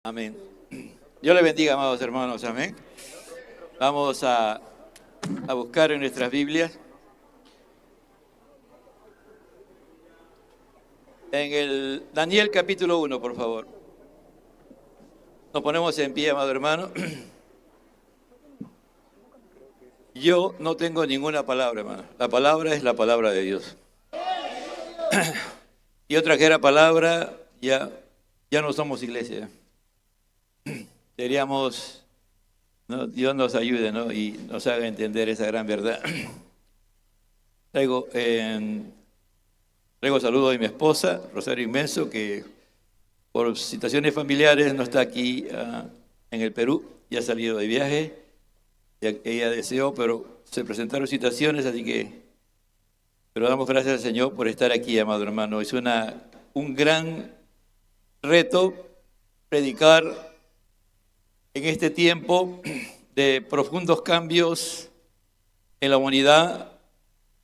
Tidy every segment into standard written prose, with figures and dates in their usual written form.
Amén. Dios le bendiga, amados hermanos. Amén. Vamos a buscar en nuestras Biblias. En el Daniel capítulo 1, por favor. Nos ponemos en pie, amado hermano. Yo no tengo ninguna palabra, hermano. La palabra es la palabra de Dios. Y otra que era palabra, ya no somos iglesia. Deberíamos, ¿no? Dios nos ayude, ¿no? Y nos haga entender esa gran verdad. Traigo saludos de mi esposa, Rosario Inmenso, que por situaciones familiares no está aquí en el Perú, ya ha salido de viaje, ya ella deseó, pero se presentaron situaciones, así que, pero damos gracias al Señor por estar aquí, amado hermano. Es un gran reto predicar en este tiempo de profundos cambios en la humanidad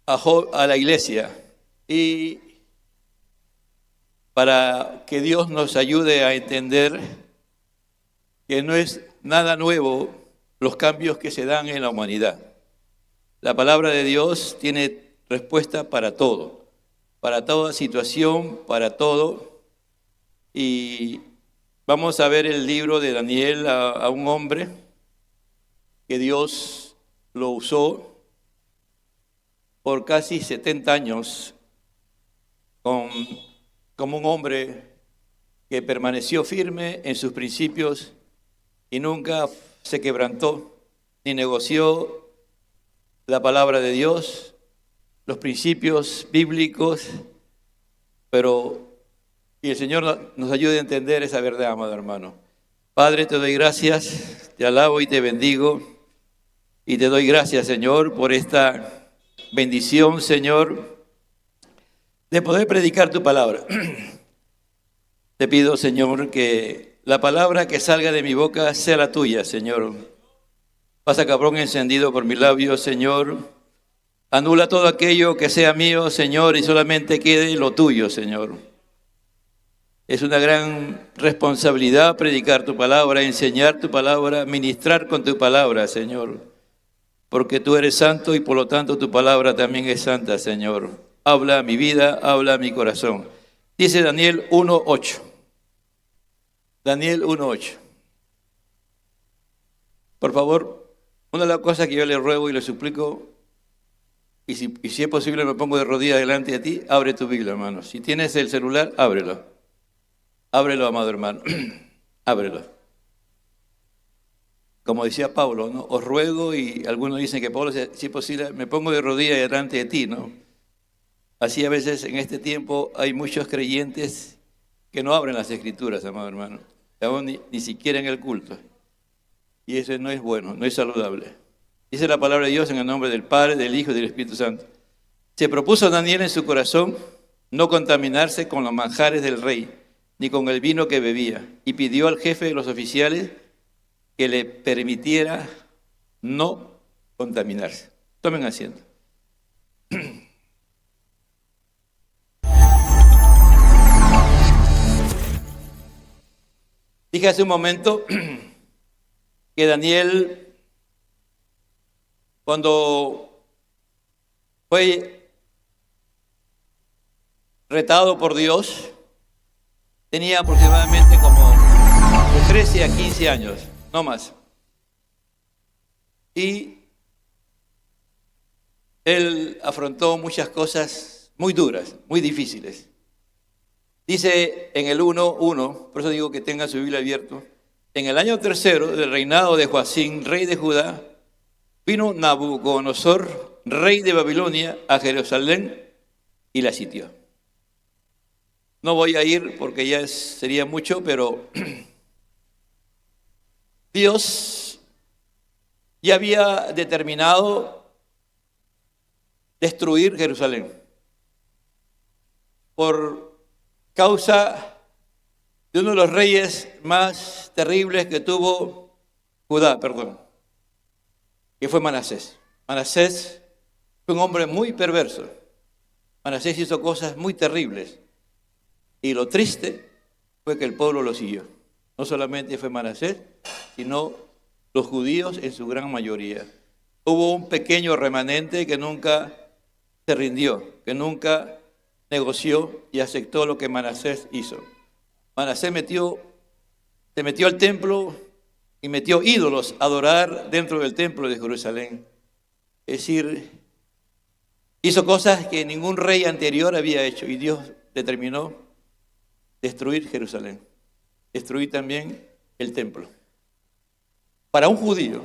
a la iglesia, y para que Dios nos ayude a entender que no es nada nuevo los cambios que se dan en la humanidad. La palabra de Dios tiene respuesta para todo, para toda situación, para todo. Y vamos a ver el libro de Daniel, a un hombre que Dios lo usó por casi 70 años como un hombre que permaneció firme en sus principios y nunca se quebrantó ni negoció la palabra de Dios, los principios bíblicos, y el Señor nos ayude a entender esa verdad, amado hermano. Padre, te doy gracias, te alabo y te bendigo, y te doy gracias, Señor, por esta bendición, Señor, de poder predicar tu palabra. Te pido, Señor, que la palabra que salga de mi boca sea la tuya, Señor. Pasa cabrón encendido por mis labios, Señor. Anula todo aquello que sea mío, Señor, y solamente quede lo tuyo, Señor. Es una gran responsabilidad predicar tu palabra, enseñar tu palabra, ministrar con tu palabra, Señor. Porque tú eres santo y por lo tanto tu palabra también es santa, Señor. Habla a mi vida, habla a mi corazón. Dice Daniel 1:8. Daniel 1:8. Por favor, una de las cosas que yo le ruego y le suplico, y si es posible me pongo de rodillas delante de ti, abre tu Biblia, hermano. Si tienes el celular, ábrelo. Ábrelo, amado hermano. Ábrelo. Como decía Pablo, ¿no? Os ruego, y algunos dicen que Pablo, si es posible, me pongo de rodillas delante de ti, ¿no? Así a veces en este tiempo hay muchos creyentes que no abren las Escrituras, amado hermano, aún ni siquiera en el culto. Y eso no es bueno, no es saludable. Dice la palabra de Dios en el nombre del Padre, del Hijo y del Espíritu Santo. Se propuso Daniel en su corazón no contaminarse con los manjares del rey, ni con el vino que bebía, y pidió al jefe de los oficiales que le permitiera no contaminarse. Tomen asiento. Dije hace un momento que Daniel, cuando fue retado por Dios, tenía aproximadamente como de 13 a 15 años, no más. Y él afrontó muchas cosas muy duras, muy difíciles. Dice en el 1:1, por eso digo que tenga su Biblia abierto, en el año 3 del reinado de Joacim, rey de Judá, vino Nabucodonosor, rey de Babilonia, a Jerusalén y la sitió. No voy a ir porque ya sería mucho, pero Dios ya había determinado destruir Jerusalén por causa de uno de los reyes más terribles que tuvo Judá, que fue Manasés. Manasés fue un hombre muy perverso. Manasés hizo cosas muy terribles. Y lo triste fue que el pueblo lo siguió. No solamente fue Manasés, sino los judíos en su gran mayoría. Hubo un pequeño remanente que nunca se rindió, que nunca negoció y aceptó lo que Manasés hizo. Manasés se metió al templo y metió ídolos a adorar dentro del templo de Jerusalén. Es decir, hizo cosas que ningún rey anterior había hecho y Dios determinó destruir Jerusalén, destruir también el templo. Para un judío,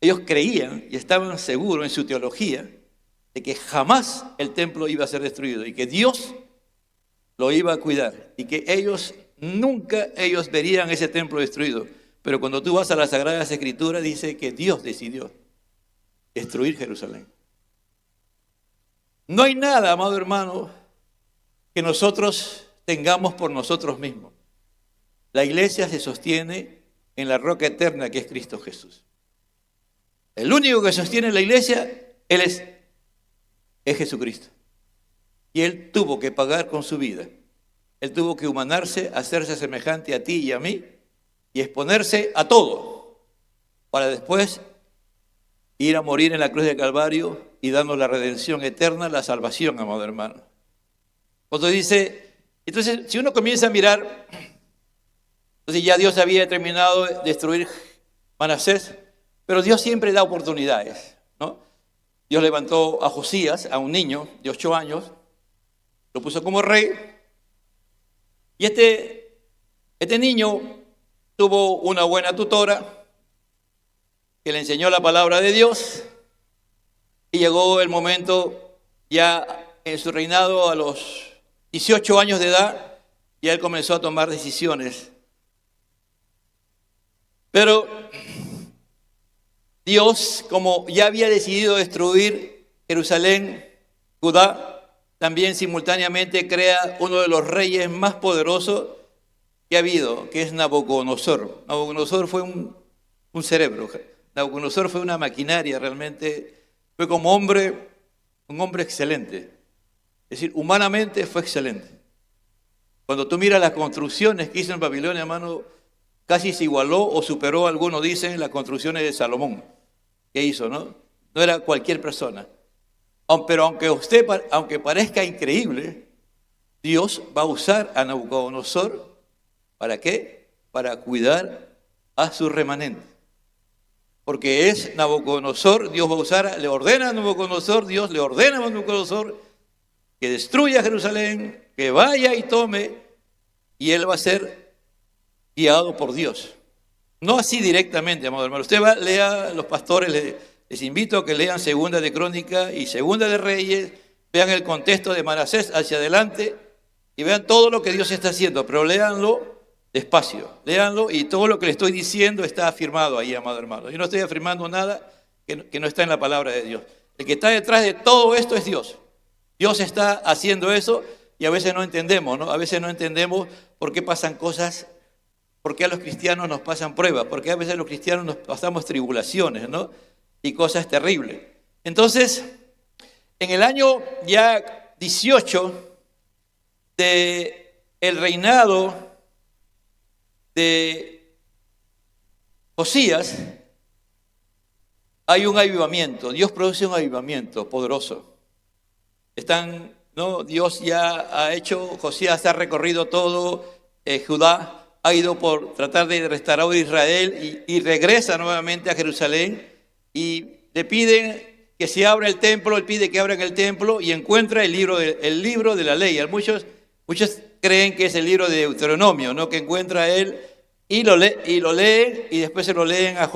ellos creían y estaban seguros en su teología de que jamás el templo iba a ser destruido y que Dios lo iba a cuidar y que nunca ellos verían ese templo destruido. Pero cuando tú vas a las Sagradas Escrituras dice que Dios decidió destruir Jerusalén. No hay nada, amado hermano, que nosotros tengamos por nosotros mismos. La iglesia se sostiene en la roca eterna que es Cristo Jesús. El único que sostiene la iglesia, Él es Jesucristo. Y Él tuvo que pagar con su vida. Él tuvo que humanarse, hacerse semejante a ti y a mí y exponerse a todo para después ir a morir en la cruz de Calvario y darnos la redención eterna, la salvación, amado hermano. Cuando dice, entonces si uno comienza a mirar, entonces ya Dios había determinado destruir Manasés, pero Dios siempre da oportunidades, ¿no? Dios levantó a Josías, a un niño de 8 años, lo puso como rey, y este niño tuvo una buena tutora que le enseñó la palabra de Dios, y llegó el momento ya en su reinado a los 18 años de edad, y él comenzó a tomar decisiones. Pero Dios, como ya había decidido destruir Jerusalén, Judá, también simultáneamente crea uno de los reyes más poderosos que ha habido, que es Nabucodonosor. Nabucodonosor fue un cerebro, Nabucodonosor fue una maquinaria realmente, fue como un hombre excelente. Es decir, humanamente fue excelente. Cuando tú miras las construcciones que hizo en Babilonia, hermano, casi se igualó o superó, algunos dicen, las construcciones de Salomón que hizo, ¿no? No era cualquier persona. Pero aunque parezca increíble, Dios va a usar a Nabucodonosor, ¿para qué? Para cuidar a su remanente. Porque es Nabucodonosor, Dios va a usar, le ordena a Nabucodonosor, Dios le ordena a Nabucodonosor que destruya Jerusalén, que vaya y tome, y él va a ser guiado por Dios. No así directamente, amado hermano. Usted lea, los pastores, les invito a que lean Segunda de Crónica y Segunda de Reyes, vean el contexto de Manasés hacia adelante y vean todo lo que Dios está haciendo, pero léanlo despacio, léanlo y todo lo que le estoy diciendo está afirmado ahí, amado hermano. Yo no estoy afirmando nada que no está en la palabra de Dios. El que está detrás de todo esto es Dios. Dios está haciendo eso y a veces no entendemos, ¿no? A veces no entendemos por qué pasan cosas, por qué a los cristianos nos pasan pruebas, por qué a veces a los cristianos nos pasamos tribulaciones, ¿no? Y cosas terribles. Entonces, en el año ya 18 de el reinado de Josías, hay un avivamiento. Dios produce un avivamiento poderoso. Dios ya ha hecho, Josías ha recorrido todo Judá, ha ido por tratar de restaurar a Israel y regresa nuevamente a Jerusalén y le piden que se abra el templo, él pide que abran el templo y encuentra el libro de la ley. Muchos creen que es el libro de Deuteronomio, ¿no? Que encuentra él y lo leen y después se lo leen a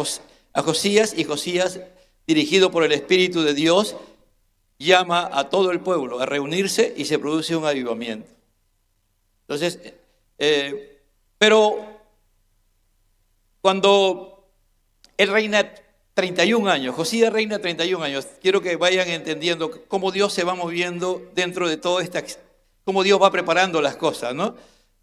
Josías, y Josías, dirigido por el Espíritu de Dios, llama a todo el pueblo a reunirse y se produce un avivamiento. Entonces, pero cuando él reina 31 años, Josías reina 31 años, quiero que vayan entendiendo cómo Dios se va moviendo dentro de todo cómo Dios va preparando las cosas, ¿no?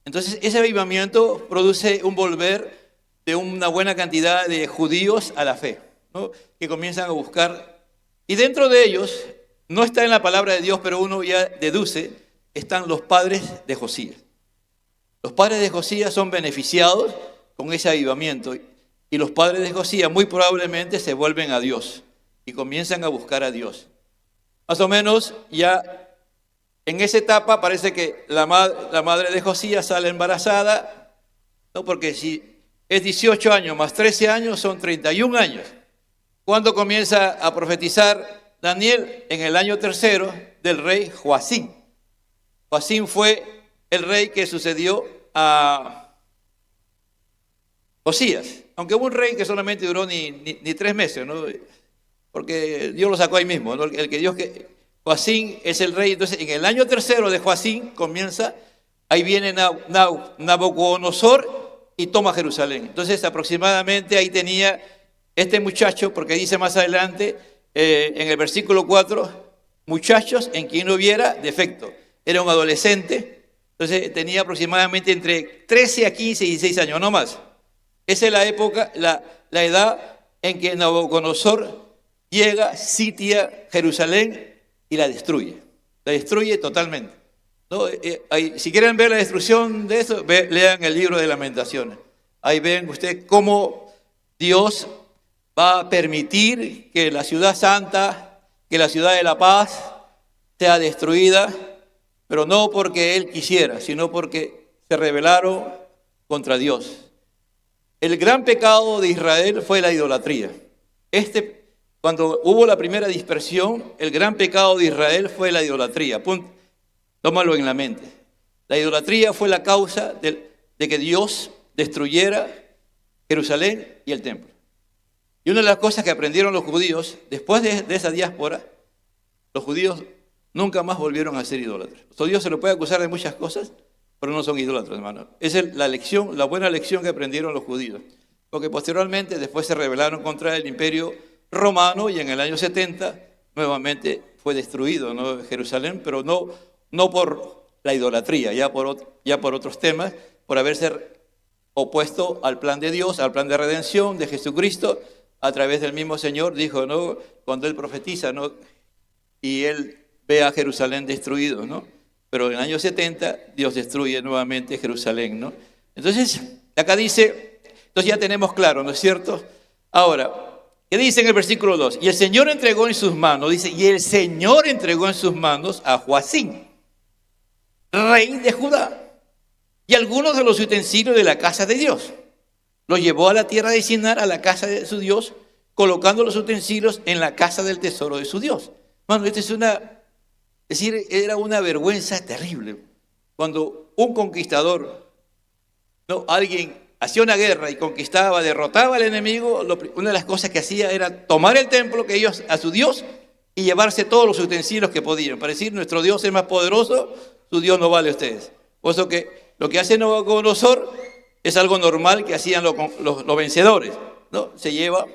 Entonces, ese avivamiento produce un volver de una buena cantidad de judíos a la fe, ¿no? Que comienzan a buscar, y dentro de ellos, no está en la palabra de Dios, pero uno ya deduce, están los padres de Josías. Los padres de Josías son beneficiados con ese avivamiento y los padres de Josías muy probablemente se vuelven a Dios y comienzan a buscar a Dios. Más o menos ya en esa etapa parece que la madre de Josías sale embarazada, ¿no? Porque si es 18 años más 13 años son 31 años. ¿Cuándo comienza a profetizar Daniel? En el año tercero del rey Joacim. Joacim fue el rey que sucedió a Josías, aunque hubo un rey que solamente duró ni 3 meses, ¿no? Porque Dios lo sacó ahí mismo, ¿no? Joacim es el rey. Entonces, en el año tercero de Joacim comienza, ahí viene Nabucodonosor y toma Jerusalén. Entonces, aproximadamente ahí tenía este muchacho, porque dice más adelante, en el versículo 4, muchachos en quien no hubiera defecto. Era un adolescente, entonces tenía aproximadamente entre 13 a 15 y 16 años, no más. Esa es la época, la edad en que Nabucodonosor llega, sitia Jerusalén y la destruye. La destruye totalmente, ¿no? Si quieren ver la destrucción de eso, lean el libro de Lamentaciones. Ahí ven ustedes cómo Dios va a permitir que la ciudad santa, que la ciudad de la paz sea destruida, pero no porque Él quisiera, sino porque se rebelaron contra Dios. El gran pecado de Israel fue la idolatría. Cuando hubo la primera dispersión, el gran pecado de Israel fue la idolatría. Tómalo en la mente. La idolatría fue la causa de que Dios destruyera Jerusalén y el templo. Y una de las cosas que aprendieron los judíos, después de esa diáspora, los judíos nunca más volvieron a ser idólatras. A Dios se lo puede acusar de muchas cosas, pero no son idólatras, hermano. Esa es la buena lección que aprendieron los judíos. Porque posteriormente, después se rebelaron contra el imperio romano y en el año 70 nuevamente fue destruido, ¿no? Jerusalén, pero no por la idolatría, ya por otros temas, por haberse opuesto al plan de Dios, al plan de redención de Jesucristo. A través del mismo Señor dijo, ¿no? Cuando Él profetiza, ¿no? Y Él ve a Jerusalén destruido, ¿no? Pero en el año 70 Dios destruye nuevamente Jerusalén, ¿no? Entonces, acá dice, entonces ya tenemos claro, ¿no es cierto? Ahora, ¿qué dice en el versículo 2? Y el Señor entregó en sus manos, dice, y el Señor entregó en sus manos a Joacim, rey de Judá, y algunos de los utensilios de la casa de Dios. Los llevó a la tierra de Sinar, a la casa de su Dios, colocando los utensilios en la casa del tesoro de su Dios. Bueno, era una vergüenza terrible. Cuando un conquistador, ¿no? Alguien hacía una guerra y conquistaba, derrotaba al enemigo, una de las cosas que hacía era tomar el templo que ellos a su Dios y llevarse todos los utensilios que podían. Para decir, nuestro Dios es más poderoso, su Dios no vale a ustedes. Por eso que lo que hace Nabucodonosor es algo normal que hacían los vencedores, ¿no? Se lleva,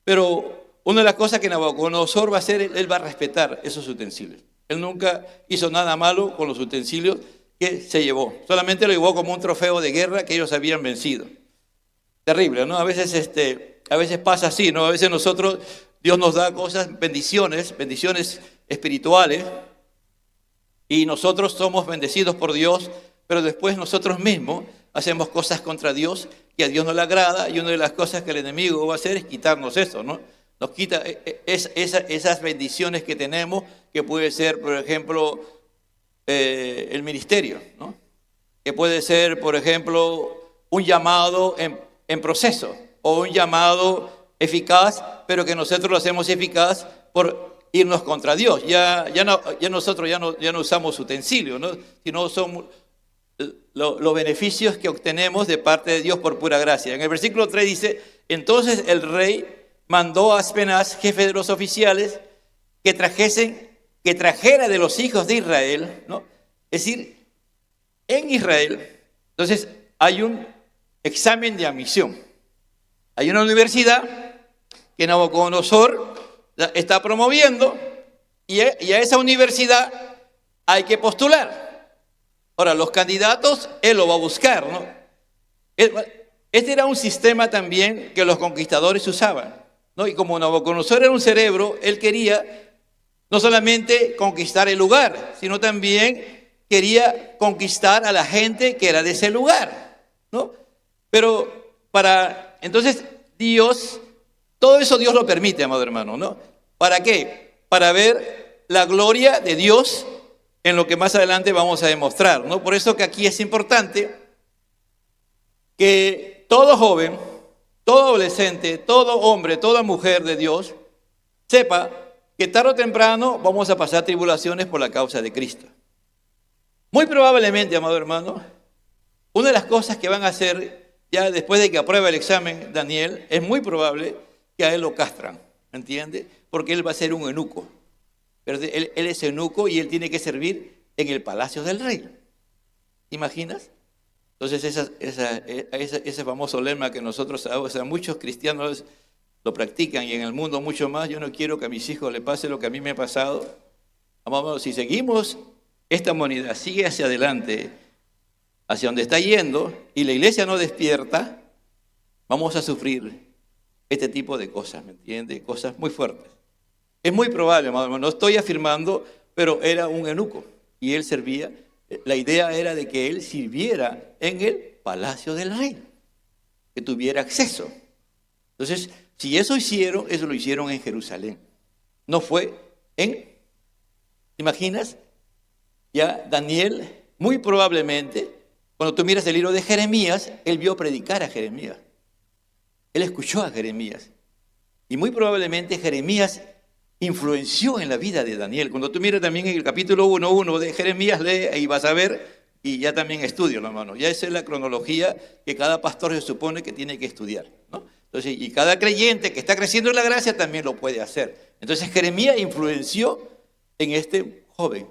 pero una de las cosas que Nabucodonosor va a hacer, él va a respetar esos utensilios. Él nunca hizo nada malo con los utensilios que se llevó. Solamente lo llevó como un trofeo de guerra que ellos habían vencido. Terrible, ¿no? A veces pasa así, ¿no? A veces Dios nos da cosas, bendiciones espirituales, y nosotros somos bendecidos por Dios, pero después nosotros mismos hacemos cosas contra Dios que a Dios no le agrada, y una de las cosas que el enemigo va a hacer es quitarnos eso, ¿no? Nos quita esas bendiciones que tenemos, que puede ser, por ejemplo, el ministerio, ¿no? Que puede ser, por ejemplo, un llamado en proceso, o un llamado eficaz, pero que nosotros lo hacemos eficaz por irnos contra Dios. Nosotros ya no usamos utensilios, ¿no? Sino son los beneficios que obtenemos de parte de Dios por pura gracia. En el versículo 3 dice, entonces el rey mandó a Aspenaz, jefe de los oficiales, que trajera de los hijos de Israel, ¿no? Es decir, en Israel, entonces hay un examen de admisión. Hay una universidad que Nabucodonosor está promoviendo y a esa universidad hay que postular. Ahora, los candidatos, él lo va a buscar, ¿no? Este era un sistema también que los conquistadores usaban, ¿no? Y como Nabucodonosor era un cerebro, él quería no solamente conquistar el lugar, sino también quería conquistar a la gente que era de ese lugar, ¿no? Pero entonces Dios, todo eso Dios lo permite, amado hermano, ¿no? ¿Para qué? Para ver la gloria de Dios en lo que más adelante vamos a demostrar, ¿no? Por eso que aquí es importante que todo joven, todo adolescente, todo hombre, toda mujer de Dios sepa que tarde o temprano vamos a pasar tribulaciones por la causa de Cristo. Muy probablemente, amado hermano, una de las cosas que van a hacer ya después de que apruebe el examen Daniel, es muy probable que a él lo castran, ¿me entiende? Porque él va a ser un eunuco. Pero él es eunuco y él tiene que servir en el palacio del rey. ¿Te imaginas? Entonces ese famoso lema que nosotros, o sea, muchos cristianos lo practican y en el mundo mucho más. Yo no quiero que a mis hijos les pase lo que a mí me ha pasado. Vamos, si seguimos, esta humanidad sigue hacia adelante, hacia donde está yendo, y la iglesia no despierta, vamos a sufrir este tipo de cosas, ¿me entiende? Cosas muy fuertes. Es muy probable, hermano, no estoy afirmando, pero era un eunuco y él servía. La idea era de que él sirviera en el palacio del rey, que tuviera acceso. Entonces, si eso lo hicieron en Jerusalén. No fue ¿te imaginas? Ya Daniel, muy probablemente, cuando tú miras el libro de Jeremías, él vio predicar a Jeremías. Él escuchó a Jeremías. Y muy probablemente Jeremías influenció en la vida de Daniel. Cuando tú miras también en el capítulo 1:1 de Jeremías, lee y vas a ver, y ya también estudia, hermano. Ya esa es la cronología que cada pastor se supone que tiene que estudiar, ¿no? Entonces, y cada creyente que está creciendo en la gracia también lo puede hacer. Entonces Jeremías influenció en este joven,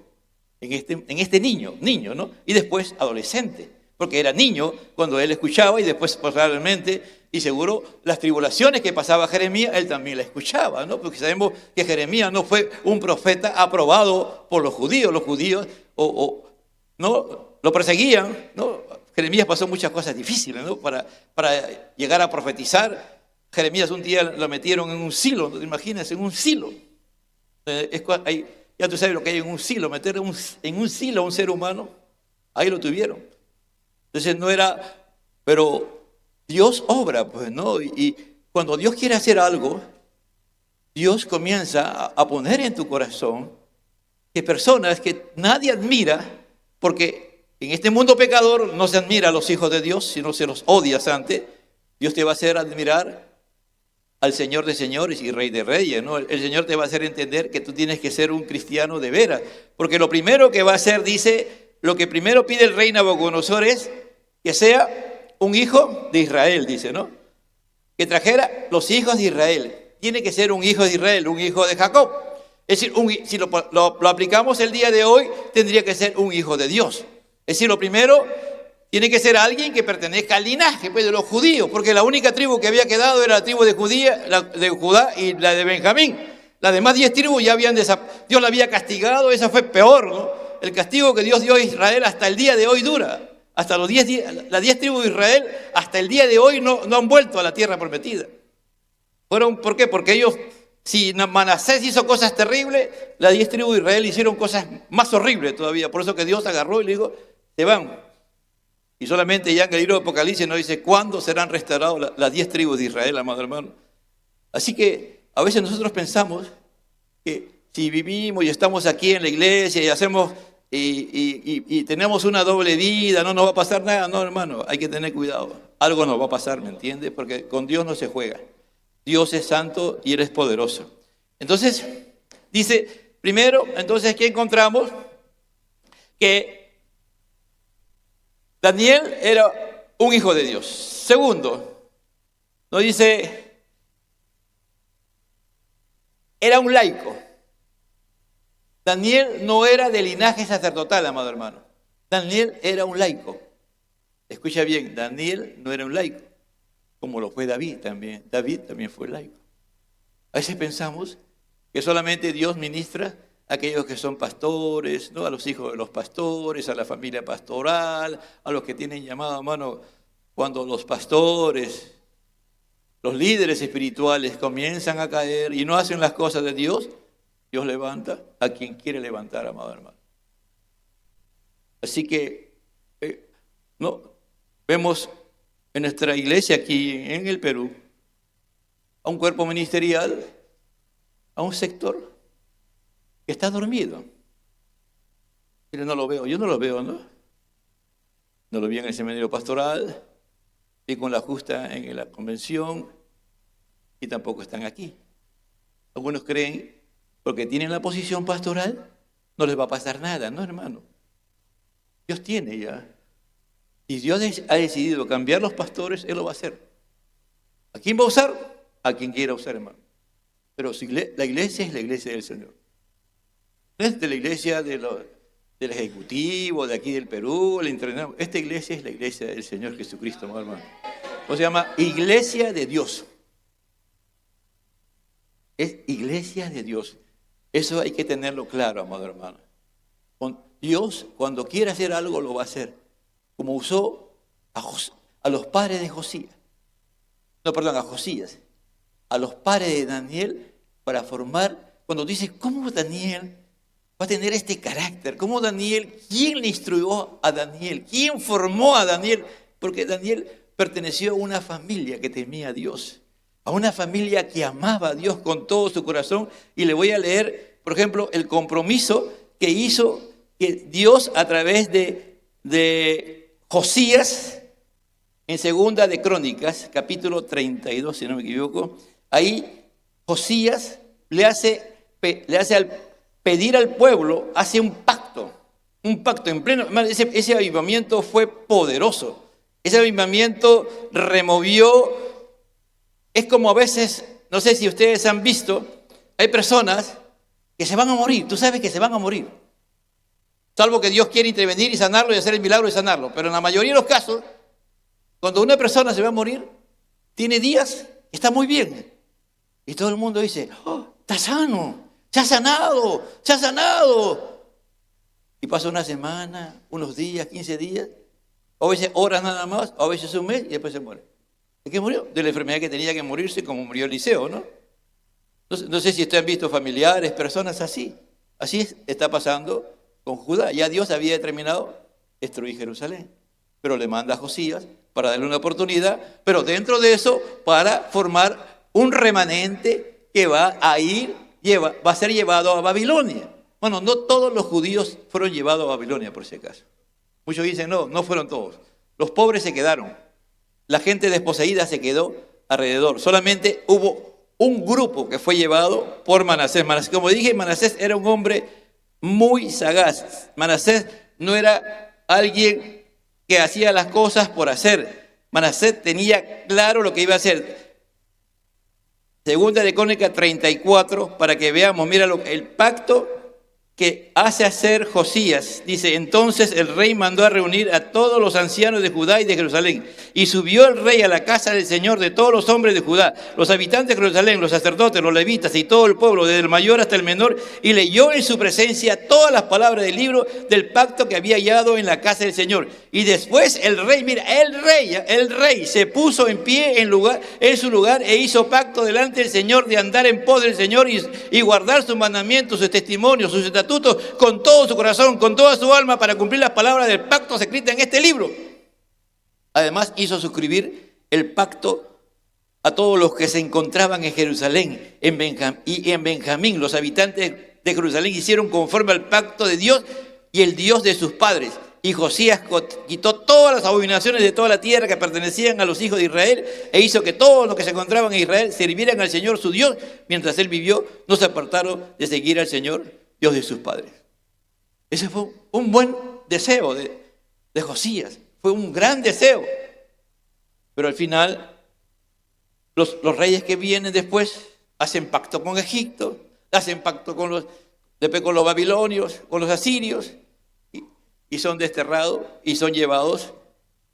en este niño, ¿no? Y después adolescente, porque era niño cuando él escuchaba y después probablemente, y seguro, las tribulaciones que pasaba Jeremías, él también la escuchaba, ¿no? Porque sabemos que Jeremías no fue un profeta aprobado por los judíos. Los judíos no lo perseguían, ¿no? Jeremías pasó muchas cosas difíciles, ¿no? Para llegar a profetizar. Jeremías un día lo metieron en un silo, ¿no? Imagínense, en un silo. Ya tú sabes lo que hay en un silo, meter en un silo a un ser humano, ahí lo tuvieron. Entonces no era, pero Dios obra, pues, ¿no? Y cuando Dios quiere hacer algo, Dios comienza a poner en tu corazón que personas que nadie admira, porque en este mundo pecador no se admira a los hijos de Dios, sino se los odia antes. Dios te va a hacer admirar al Señor de señores y Rey de reyes, ¿no? El Señor te va a hacer entender que tú tienes que ser un cristiano de veras, porque lo primero que va a hacer, dice, lo que primero pide el rey Nabucodonosor es que sea un hijo de Israel, dice, ¿no? Que trajera los hijos de Israel. Tiene que ser un hijo de Israel, un hijo de Jacob. Es decir, si lo aplicamos el día de hoy, tendría que ser un hijo de Dios. Es decir, lo primero, tiene que ser alguien que pertenezca al linaje, pues, de los judíos, porque la única tribu que había quedado era la tribu de Judá y la de Benjamín. Las demás 10 tribus ya Dios la había castigado, esa fue peor, ¿no? El castigo que Dios dio a Israel hasta el día de hoy dura. Hasta las 10 tribus de Israel, hasta el día de hoy no han vuelto a la tierra prometida. ¿Por qué? Porque ellos, si Manasés hizo cosas terribles, las 10 tribus de Israel hicieron cosas más horribles todavía. Por eso que Dios agarró y le dijo, se van. Y solamente ya en el libro de Apocalipsis nos dice cuándo serán restauradas las 10 tribus de Israel, amado hermano. Así que a veces nosotros pensamos que si vivimos y estamos aquí en la iglesia y hacemos y tenemos una doble vida, no nos va a pasar nada. No, hermano, hay que tener cuidado. Algo nos va a pasar, ¿me entiendes? Porque con Dios no se juega. Dios es santo y Él es poderoso. Entonces, dice, primero, entonces, ¿qué encontramos? Que Daniel era un hijo de Dios. Segundo, nos dice, era un laico. Daniel no era de linaje sacerdotal, amado hermano. Daniel era un laico. Escucha bien, Daniel no era un laico, como lo fue David también. David también fue laico. A veces pensamos que solamente Dios ministra a aquellos que son pastores, ¿no? A los hijos de los pastores, a la familia pastoral, a los que tienen llamado, hermano, cuando los pastores, los líderes espirituales comienzan a caer y no hacen las cosas de Dios, Dios levanta a quien quiere levantar, amado hermano. Así que no vemos en nuestra iglesia aquí en el Perú a un cuerpo ministerial, a un sector que está dormido. Pero no lo veo, yo no lo veo, ¿no? No lo vi en el seminario pastoral, vi con la justa en la convención y tampoco están aquí. Algunos creen, porque tienen la posición pastoral, no les va a pasar nada, ¿no, hermano? Dios tiene ya. Y Dios ha decidido cambiar los pastores, Él lo va a hacer. ¿A quién va a usar? A quien quiera usar, hermano. Pero si la iglesia es la iglesia del Señor. No es de la iglesia del Ejecutivo, de aquí del Perú, el entrenador. Esta iglesia es la iglesia del Señor Jesucristo, hermano. O se llama Iglesia de Dios. Es iglesia de Dios. Eso hay que tenerlo claro, amado hermano. Dios, cuando quiere hacer algo, lo va a hacer. Como usó a los padres de Josías. No, perdón, a Josías. A los padres de Daniel para formar. Cuando dice, ¿cómo Daniel va a tener este carácter? ¿Cómo Daniel? ¿Quién le instruyó a Daniel? ¿Quién formó a Daniel? Porque Daniel perteneció a una familia que temía a Dios. A una familia que amaba a Dios con todo su corazón. Y le voy a leer, por ejemplo, el compromiso que hizo que Dios a través de Josías, en Segunda de Crónicas, capítulo 32, si no me equivoco, ahí Josías le hace al pedir al pueblo, hace un pacto en pleno. Ese avivamiento fue poderoso. Ese avivamiento removió. Es como a veces, no sé si ustedes han visto, hay personas que se van a morir. Tú sabes que se van a morir. Salvo que Dios quiere intervenir y sanarlo y hacer el milagro y sanarlo. Pero en la mayoría de los casos, cuando una persona se va a morir, tiene días que está muy bien. Y todo el mundo dice, oh, está sano, se ha sanado, se ha sanado. Y pasa una semana, unos días, 15 días, o a veces horas nada más, o a veces un mes y después se muere. ¿De qué murió? De la enfermedad que tenía que morirse, como murió Eliseo, ¿no? No sé si ustedes han visto familiares, personas así. Así está pasando con Judá. Ya Dios había determinado destruir Jerusalén, pero le manda a Josías para darle una oportunidad, pero dentro de eso para formar un remanente que va a ser llevado a Babilonia. Bueno, no todos los judíos fueron llevados a Babilonia, por si acaso. Muchos dicen, no fueron todos. Los pobres se quedaron. La gente desposeída se quedó alrededor. Solamente hubo un grupo que fue llevado por Manasés. Como dije, Manasés era un hombre muy sagaz. Manasés no era alguien que hacía las cosas por hacer. Manasés tenía claro lo que iba a hacer. Segunda de Crónicas 34, para que veamos, mira el pacto que hace hacer Josías. Dice, entonces el rey mandó a reunir a todos los ancianos de Judá y de Jerusalén. Y subió el rey a la casa del Señor de todos los hombres de Judá, los habitantes de Jerusalén, los sacerdotes, los levitas y todo el pueblo, desde el mayor hasta el menor, y leyó en su presencia todas las palabras del libro del pacto que había hallado en la casa del Señor. Y después el rey, mira, el rey se puso en pie en su lugar e hizo pacto delante del Señor de andar en pos del Señor y guardar sus mandamientos, sus testimonios, sus estatutos con todo su corazón, con toda su alma, para cumplir las palabras del pacto escritas en este libro. Además hizo suscribir el pacto a todos los que se encontraban en Jerusalén y en Benjamín. Los habitantes de Jerusalén hicieron conforme al pacto de Dios y el Dios de sus padres. Y Josías quitó todas las abominaciones de toda la tierra que pertenecían a los hijos de Israel e hizo que todos los que se encontraban en Israel sirvieran al Señor su Dios. Mientras él vivió, no se apartaron de seguir al Señor, Dios de sus padres. Ese fue un buen deseo de Josías. Fue un gran deseo. Pero al final, los reyes que vienen después hacen pacto con Egipto, hacen pacto con los babilonios, con los asirios, y son desterrados y son llevados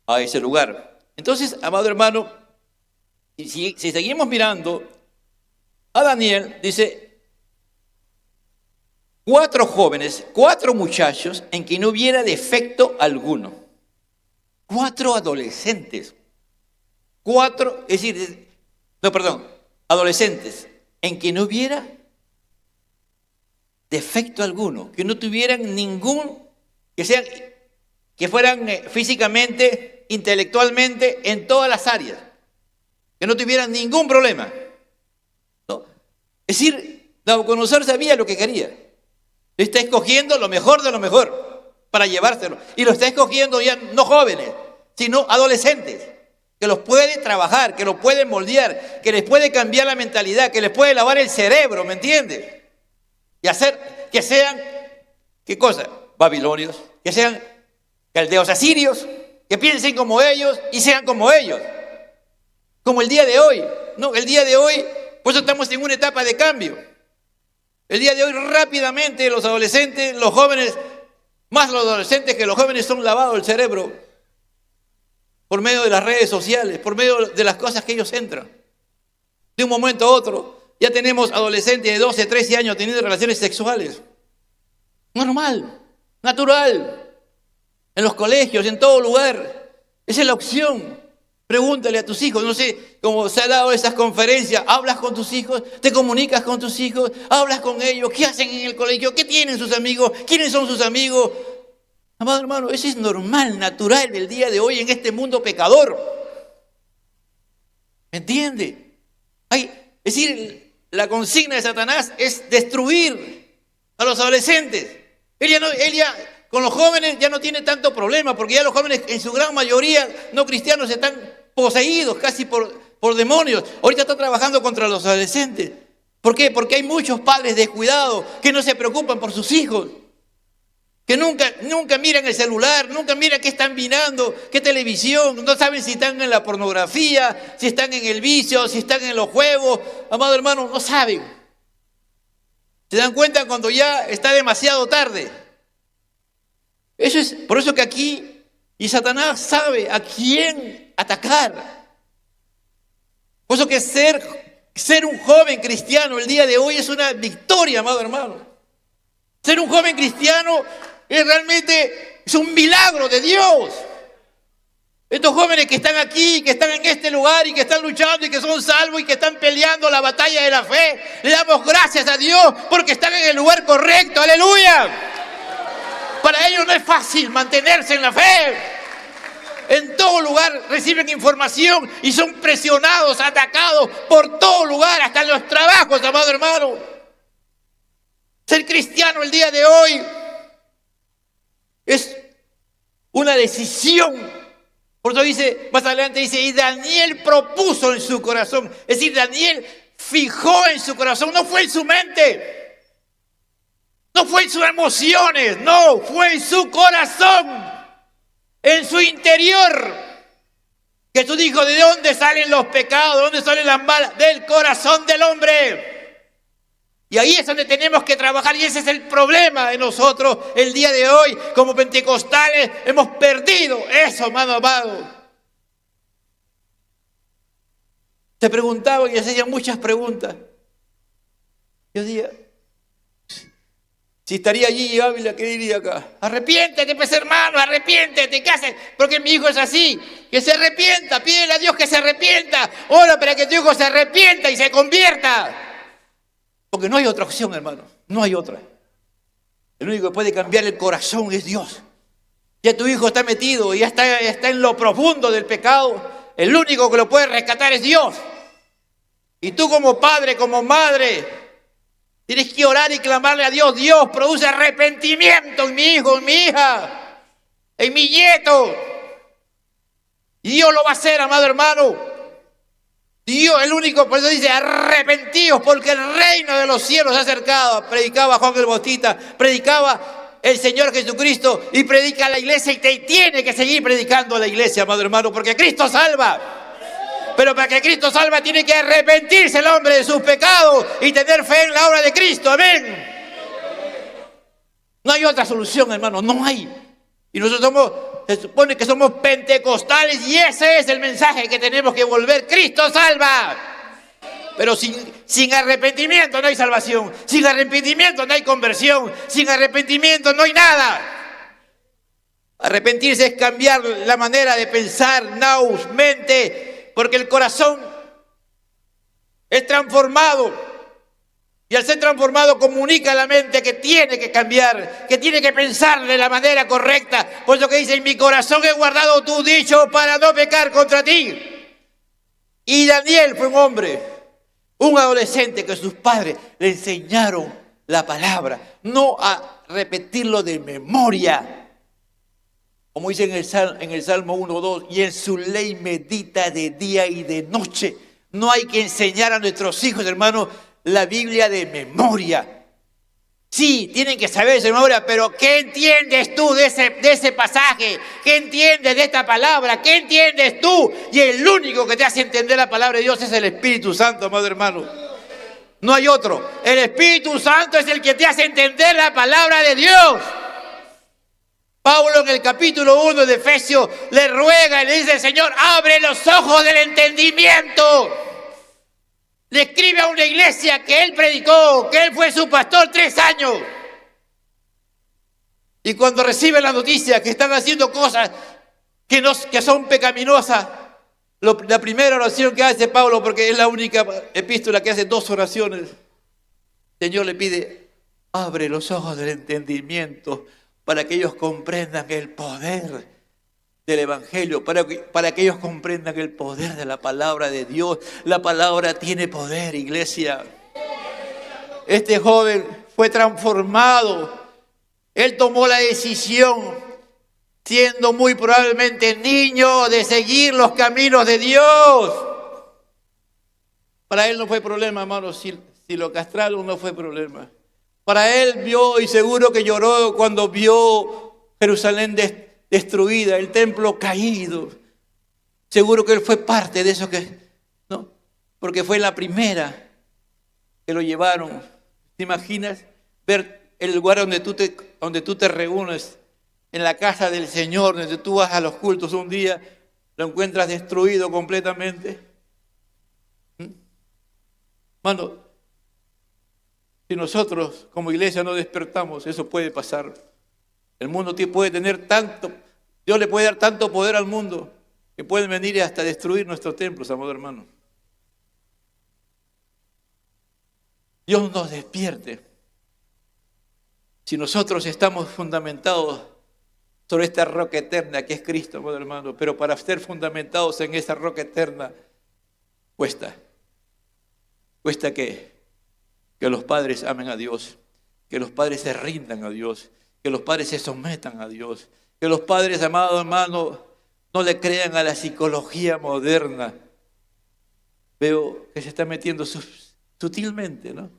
a ese lugar. Entonces, amado hermano, si seguimos mirando a Daniel, dice, 4 jóvenes, 4 muchachos en que no hubiera defecto alguno. 4 adolescentes. 4, es decir, adolescentes en que no hubiera defecto alguno, que no tuvieran ningún, que sean que fueran físicamente, intelectualmente, en todas las áreas, que no tuvieran ningún problema, ¿no? Es decir, Nabucodonosor sabía lo que quería. Está escogiendo lo mejor de lo mejor para llevárselo. Y lo está escogiendo ya no jóvenes, sino adolescentes, que los puede trabajar, que los puede moldear, que les puede cambiar la mentalidad, que les puede lavar el cerebro, ¿me entiendes? Y hacer que sean, ¿qué cosa? Babilonios, que sean caldeos asirios, que piensen como ellos y sean como ellos. Como el día de hoy, ¿no? El día de hoy, por eso estamos en una etapa de cambio. El día de hoy rápidamente los adolescentes, los jóvenes, más los adolescentes que los jóvenes son lavados el cerebro por medio de las redes sociales, por medio de las cosas que ellos entran. De un momento a otro, ya tenemos adolescentes de 12, 13 años teniendo relaciones sexuales. Normal, natural. En los colegios, en todo lugar. Esa es la opción. Pregúntale a tus hijos, no sé cómo se ha dado esas conferencias. ¿Hablas con tus hijos? ¿Te comunicas con tus hijos? ¿Hablas con ellos? ¿Qué hacen en el colegio? ¿Qué tienen sus amigos? ¿Quiénes son sus amigos? Amado hermano, eso es normal, natural del día de hoy en este mundo pecador. ¿Me entiende? Es decir, la consigna de Satanás es destruir a los adolescentes. Él ya con los jóvenes ya no tiene tanto problema, porque ya los jóvenes en su gran mayoría no cristianos están poseídos casi por demonios. Ahorita está trabajando contra los adolescentes. ¿Por qué? Porque hay muchos padres descuidados que no se preocupan por sus hijos, que nunca miran el celular, nunca miran qué están mirando, qué televisión, no saben si están en la pornografía, si están en el vicio, si están en los juegos. Amado hermano, no saben. Se dan cuenta cuando ya está demasiado tarde. Eso es por eso que aquí, y Satanás sabe a quién atacar. Por eso que ser un joven cristiano el día de hoy es una victoria, amado hermano. Ser un joven cristiano es un milagro de Dios. Estos jóvenes que están aquí, que están en este lugar y que están luchando y que son salvos y que están peleando la batalla de la fe, le damos gracias a Dios porque están en el lugar correcto. ¡Aleluya! Para ellos no es fácil mantenerse en la fe. En todo lugar reciben información y son presionados, atacados por todo lugar, hasta en los trabajos, amado hermano. Ser cristiano el día de hoy es una decisión. Por eso dice, más adelante dice, y Daniel propuso en su corazón. Es decir, Daniel fijó en su corazón, no fue en su mente, no fue en sus emociones, no, fue en su corazón, en su interior. Jesús dijo, ¿de dónde salen los pecados? ¿De dónde salen las malas? Del corazón del hombre. Y ahí es donde tenemos que trabajar, y ese es el problema de nosotros el día de hoy. Como pentecostales hemos perdido eso, amado. Se preguntaban y hacían muchas preguntas. Yo decía, si estaría allí Ávila, ¿qué diría acá? Arrepiéntete, pues hermano, arrepiéntete, ¿qué haces? Porque mi hijo es así, que se arrepienta, pídele a Dios que se arrepienta, ora para que tu hijo se arrepienta y se convierta. Porque no hay otra opción, hermano, no hay otra. El único que puede cambiar el corazón es Dios. Ya tu hijo está metido, ya está en lo profundo del pecado. El único que lo puede rescatar es Dios. Y tú como padre, como madre, tienes que orar y clamarle a Dios. Dios, produce arrepentimiento en mi hijo, en mi hija, en mi nieto. Y Dios lo va a hacer, amado hermano. Dios, el único, por eso dice, arrepentidos, porque el reino de los cielos se ha acercado. Predicaba Juan el Bautista, predicaba el Señor Jesucristo y predica a la iglesia, y tiene que seguir predicando a la iglesia, amado hermano, porque Cristo salva. Pero para que Cristo salva tiene que arrepentirse el hombre de sus pecados y tener fe en la obra de Cristo, amén. No hay otra solución, hermano, no hay. Y nosotros se supone que somos pentecostales, y ese es el mensaje que tenemos que volver. Cristo salva. Pero sin arrepentimiento no hay salvación. Sin arrepentimiento no hay conversión. Sin arrepentimiento no hay nada. Arrepentirse es cambiar la manera de pensar, mente, porque el corazón es transformado. Y al ser transformado comunica a la mente que tiene que cambiar, que tiene que pensar de la manera correcta. Por eso que dice, en mi corazón he guardado tu dicho para no pecar contra ti. Y Daniel fue un hombre, un adolescente que sus padres le enseñaron la palabra, no a repetirlo de memoria. Como dice en el Salmo 1:2, y en su ley medita de día y de noche. No hay que enseñar a nuestros hijos, hermanos, la Biblia de memoria. Sí, tienen que saber de memoria, pero ¿qué entiendes tú de ese pasaje? ¿Qué entiendes de esta palabra? ¿Qué entiendes tú? Y el único que te hace entender la palabra de Dios es el Espíritu Santo, amado hermano. No hay otro. El Espíritu Santo es el que te hace entender la palabra de Dios. Pablo en el capítulo 1 de Efesios le ruega y le dice, Señor, abre los ojos del entendimiento. Le escribe a una iglesia que él predicó, que él fue su pastor 3 años. Y cuando recibe la noticia que están haciendo cosas que son pecaminosas, la primera oración que hace Pablo, porque es la única epístola que hace 2 oraciones, el Señor le pide, abre los ojos del entendimiento para que ellos comprendan el poder del Evangelio, para que ellos comprendan el poder de la palabra de Dios. La palabra tiene poder, iglesia. Este joven fue transformado. Él tomó la decisión, siendo muy probablemente niño, de seguir los caminos de Dios. Para él no fue problema, hermanos, si lo castraron no fue problema. Para él vio y seguro que lloró cuando vio Jerusalén destruida, el templo caído. Seguro que él fue parte de eso ¿no? Porque fue la primera que lo llevaron. ¿Te imaginas ver el lugar donde tú te reúnes, en la casa del Señor, donde tú vas a los cultos un día, lo encuentras destruido completamente? Hermano, si nosotros como iglesia no despertamos, eso puede pasar. El mundo puede tener tanto, Dios le puede dar tanto poder al mundo que pueden venir hasta destruir nuestros templos, amado hermano. Dios nos despierte. Si nosotros estamos fundamentados sobre esta roca eterna que es Cristo, amado hermano, pero para ser fundamentados en esa roca eterna cuesta que los padres amen a Dios, que los padres se rindan a Dios, que los padres se sometan a Dios, que los padres, amado hermano, no le crean a la psicología moderna. Veo que se está metiendo sutilmente, ¿no?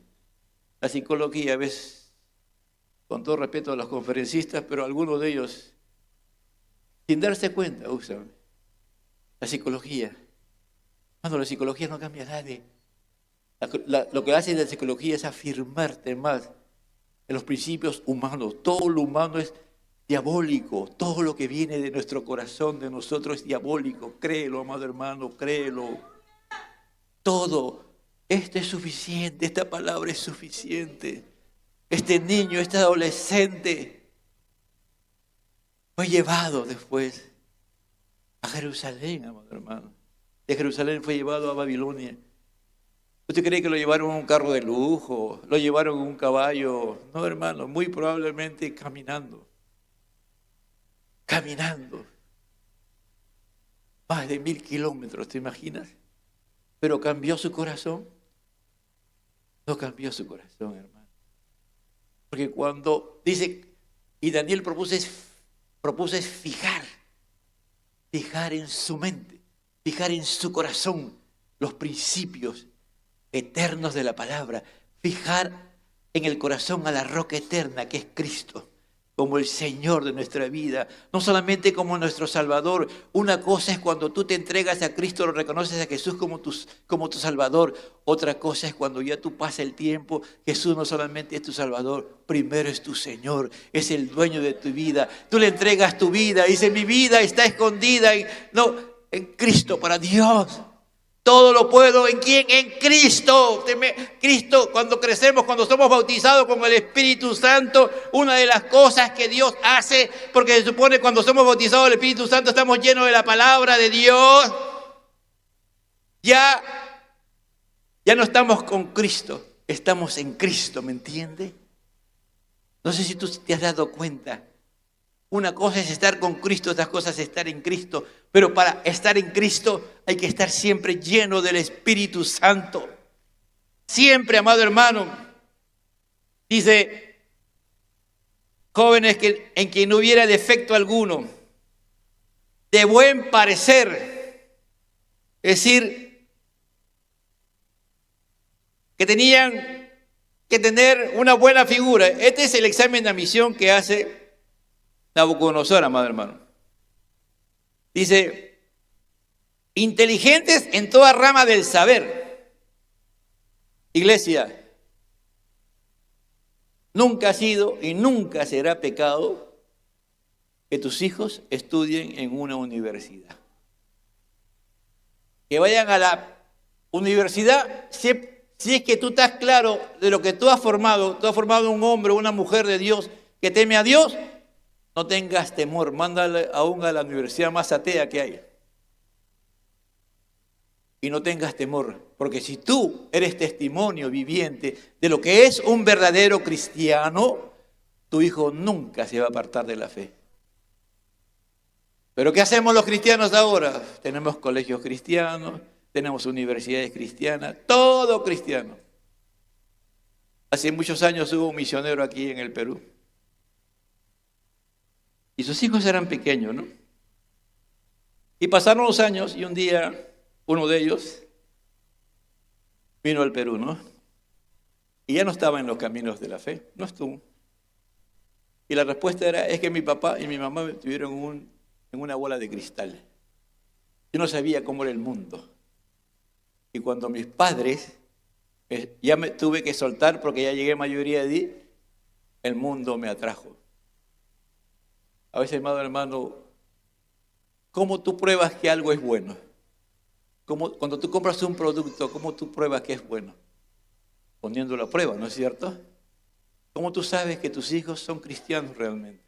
La psicología, ves, con todo respeto a los conferencistas, pero algunos de ellos, sin darse cuenta, usan la psicología. Cuando la psicología no cambia a nadie. Lo que hace la psicología es afirmarte más en los principios humanos. Todo lo humano es diabólico. Todo lo que viene de nuestro corazón, de nosotros, es diabólico. Créelo, amado hermano, créelo. Todo. Esto es suficiente. Esta palabra es suficiente. Este niño, este adolescente fue llevado después a Jerusalén, amado hermano. De Jerusalén fue llevado a Babilonia. ¿Usted cree que lo llevaron en un carro de lujo? ¿Lo llevaron en un caballo? No, hermano, muy probablemente caminando. Caminando. Más de 1000 kilómetros, ¿te imaginas? ¿Pero cambió su corazón? No cambió su corazón, hermano. Porque cuando dice, y Daniel propuso fijar en su mente, fijar en su corazón los principios eternos de la palabra, fijar en el corazón a la roca eterna que es Cristo, como el Señor de nuestra vida, no solamente como nuestro Salvador. Una cosa es cuando tú te entregas a Cristo, lo reconoces a Jesús como tu Salvador. Otra cosa es cuando ya tú pasas el tiempo, Jesús no solamente es tu Salvador, primero es tu Señor, es el dueño de tu vida. Tú le entregas tu vida, dice, mi vida está escondida en Cristo para Dios. Todo lo puedo ¿en quién? En Cristo. Cristo, cuando crecemos, cuando somos bautizados con el Espíritu Santo, una de las cosas que Dios hace, porque se supone cuando somos bautizados del Espíritu Santo estamos llenos de la palabra de Dios. Ya no estamos con Cristo, estamos en Cristo, ¿me entiende? No sé si tú te has dado cuenta. Una cosa es estar con Cristo, otra cosa es estar en Cristo. Pero para estar en Cristo hay que estar siempre lleno del Espíritu Santo. Siempre, amado hermano. Dice, jóvenes en quien no hubiera defecto alguno, de buen parecer. Es decir, que tenían que tener una buena figura. Este es el examen de admisión que hace Nabucodonosor, amado hermano. Dice, inteligentes en toda rama del saber. Iglesia, nunca ha sido y nunca será pecado que tus hijos estudien en una universidad. Que vayan a la universidad, si es que tú estás claro de lo que tú has formado un hombre o una mujer de Dios que teme a Dios, no tengas temor, mándale aún a la universidad más atea que hay. Y no tengas temor, porque si tú eres testimonio viviente de lo que es un verdadero cristiano, tu hijo nunca se va a apartar de la fe. Pero ¿qué hacemos los cristianos ahora? Tenemos colegios cristianos, tenemos universidades cristianas, todo cristiano. Hace muchos años hubo un misionero aquí en el Perú. Y sus hijos eran pequeños, ¿no? Y pasaron los años y un día uno de ellos vino al Perú, ¿no? Y ya no estaba en los caminos de la fe, no estuvo. Y la respuesta era, es que mi papá y mi mamá me tuvieron en una bola de cristal. Yo no sabía cómo era el mundo. Y cuando mis padres, ya me tuve que soltar porque ya llegué a mayoría de edad, el mundo me atrajo. A veces, hermano, ¿cómo tú pruebas que algo es bueno? Cuando tú compras un producto, ¿cómo tú pruebas que es bueno? Poniéndolo a prueba, ¿no es cierto? ¿Cómo tú sabes que tus hijos son cristianos realmente?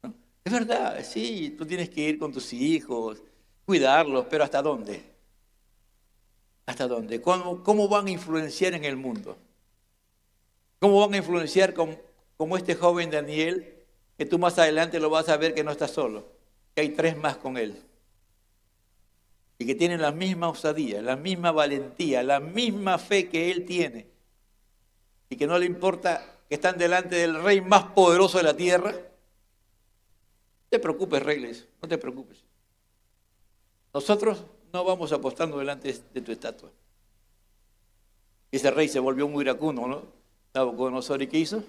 ¿No? Es verdad, sí, tú tienes que ir con tus hijos, cuidarlos, pero ¿hasta dónde? ¿Hasta dónde? ¿Cómo van a influenciar en el mundo? ¿Cómo van a influenciar como este joven Daniel, que tú más adelante lo vas a ver que no está solo, que hay 3 más con él? Y que tienen la misma osadía, la misma valentía, la misma fe que él tiene. Y que no le importa que están delante del rey más poderoso de la tierra. No te preocupes, reyes, no te preocupes. Nosotros no vamos apostando delante de tu estatua. Ese rey se volvió muy iracundo, ¿no? Nabucodonosor, ¿y qué hizo?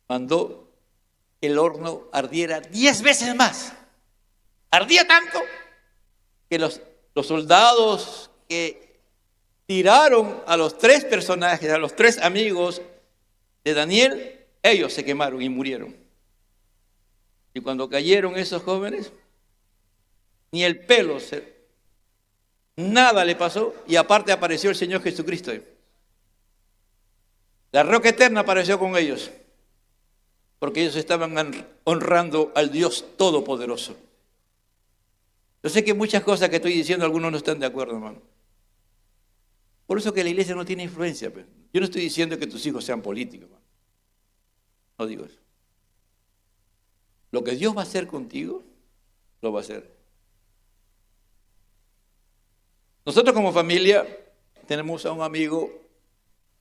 Mandó que el horno ardiera 10 veces más. Ardía tanto que los soldados que tiraron a los 3 personajes, a los 3 amigos de Daniel, ellos se quemaron y murieron. Y cuando cayeron esos jóvenes, ni el pelo, nada le pasó, y aparte apareció el Señor Jesucristo. La roca eterna apareció con ellos, porque ellos estaban honrando al Dios Todopoderoso. Yo sé que muchas cosas que estoy diciendo, algunos no están de acuerdo, hermano. Por eso que la iglesia no tiene influencia. Pues. Yo no estoy diciendo que tus hijos sean políticos, hermano. No digo eso. Lo que Dios va a hacer contigo, lo va a hacer. Nosotros como familia tenemos a un amigo,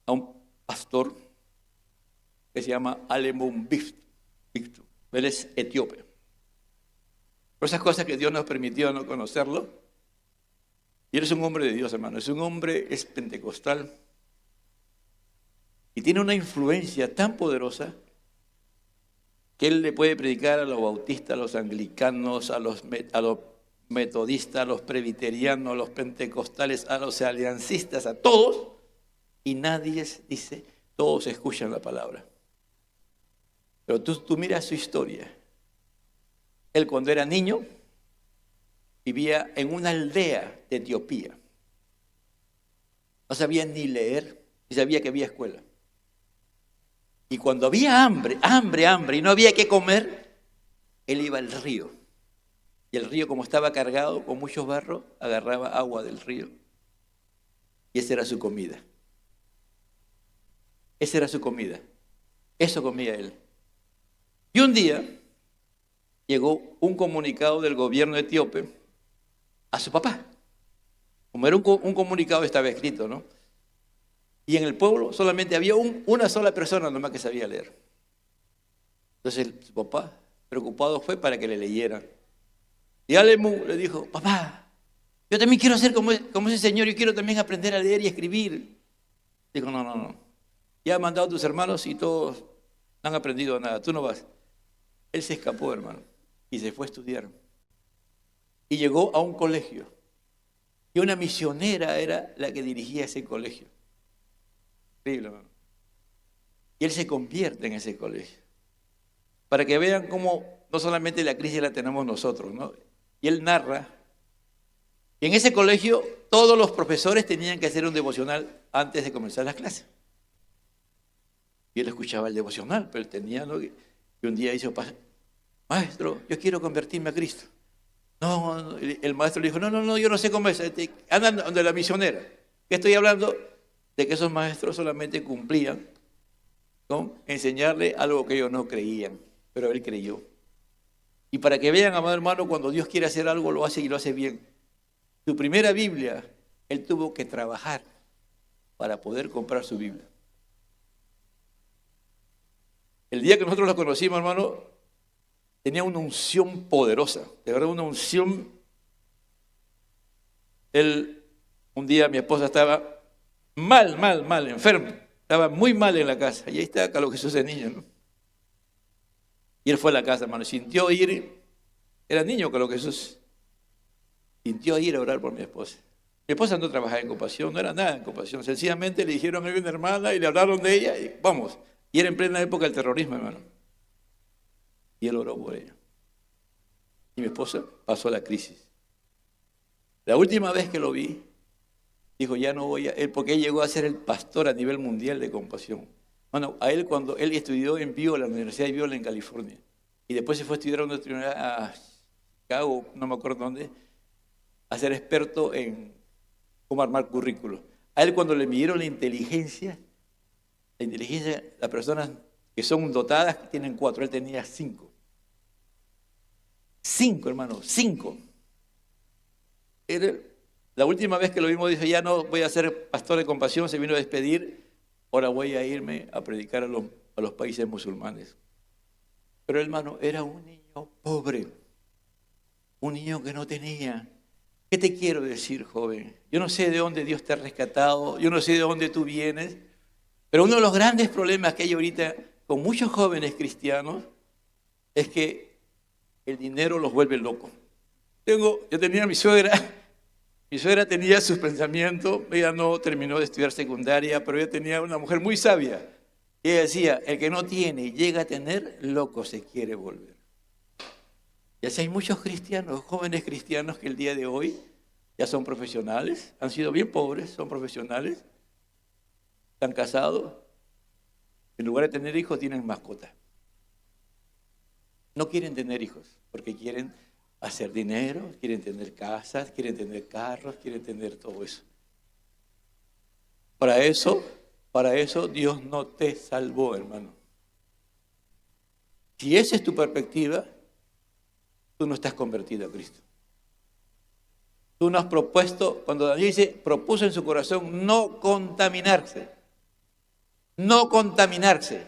a un pastor, que se llama Alemón Victor. Él es etíope. Por esas cosas que Dios nos permitió no conocerlo. Y él es un hombre de Dios, hermano. Es pentecostal. Y tiene una influencia tan poderosa que él le puede predicar a los bautistas, a los anglicanos, a los metodistas, a los presbiterianos, a los pentecostales, a los aliancistas, a todos. Y nadie dice, todos escuchan la palabra. Pero tú miras su historia. Él cuando era niño vivía en una aldea de Etiopía. No sabía ni leer, ni sabía que había escuela. Y cuando había hambre, y no había qué comer, él iba al río. Y el río, como estaba cargado con muchos barros, agarraba agua del río. Y esa era su comida. Esa era su comida. Eso comía él. Y un día llegó un comunicado del gobierno etíope a su papá. Como era un comunicado, estaba escrito, ¿no? Y en el pueblo solamente había una sola persona nomás que sabía leer. Entonces su papá, preocupado, fue para que le leyeran. Y Alemu le dijo: papá, yo también quiero ser como ese señor, yo quiero también aprender a leer y escribir. Dijo: no. Ya han mandado a tus hermanos y todos no han aprendido nada, tú no vas. Él se escapó, hermano, y se fue a estudiar. Y llegó a un colegio. Y una misionera era la que dirigía ese colegio. Increíble, hermano. Y él se convierte en ese colegio. Para que vean cómo no solamente la crisis la tenemos nosotros, ¿no? Y él narra. Y en ese colegio todos los profesores tenían que hacer un devocional antes de comenzar las clases. Y él escuchaba el devocional, pero él tenía, ¿no? Y un día hizo: maestro, yo quiero convertirme a Cristo. No, el maestro le dijo: no, yo no sé cómo es. Andan donde la misionera. ¿Qué estoy hablando? De que esos maestros solamente cumplían con enseñarle algo que ellos no creían, pero él creyó. Y para que vean, amado hermano, cuando Dios quiere hacer algo, lo hace y lo hace bien. Su primera Biblia, él tuvo que trabajar para poder comprar su Biblia. El día que nosotros lo conocimos, hermano, tenía una unción poderosa, de verdad, una unción. Un día mi esposa estaba mal, enferma, estaba muy mal en la casa, y ahí está Carlos Jesús de niño, ¿no? Y él fue a la casa, hermano, sintió ir, era niño Carlos Jesús, sintió ir a orar por mi esposa. Mi esposa no trabajaba en Compasión, no era nada en Compasión, sencillamente le dijeron: hay una hermana, y le hablaron de ella, y vamos. Y era en plena época del terrorismo, hermano. Y él oró por ella. Y mi esposa pasó la crisis. La última vez que lo vi, dijo: ya no voy a él, porque él llegó a ser el pastor a nivel mundial de Compasión. Bueno, a él, cuando él estudió en Biola, la Universidad de Biola en California, y después se fue a estudiar a una universidad a Chicago, no me acuerdo dónde, a ser experto en cómo armar currículos. A él, cuando le midieron la inteligencia, las personas que son dotadas tienen 4, él tenía 5. 5, hermano, 5. La última vez que lo vimos, dijo: ya no voy a ser pastor de Compasión, se vino a despedir, ahora voy a irme a predicar a los países musulmanes. Pero, hermano, era un niño pobre, un niño que no tenía. ¿Qué te quiero decir, joven? Yo no sé de dónde Dios te ha rescatado, yo no sé de dónde tú vienes, pero uno de los grandes problemas que hay ahorita con muchos jóvenes cristianos es que el dinero los vuelve locos. Yo tenía a mi suegra tenía sus pensamientos, ella no terminó de estudiar secundaria, pero ella tenía una mujer muy sabia. Y ella decía: el que no tiene y llega a tener, loco se quiere volver. Y así hay muchos cristianos, jóvenes cristianos, que el día de hoy ya son profesionales, han sido bien pobres, son profesionales, están casados, en lugar de tener hijos tienen mascotas. No quieren tener hijos porque quieren hacer dinero, quieren tener casas, quieren tener carros, quieren tener todo eso. Para eso Dios no te salvó, hermano. Si esa es tu perspectiva, tú no estás convertido a Cristo. Tú no has propuesto, cuando Daniel dice, propuso en su corazón no contaminarse. No contaminarse.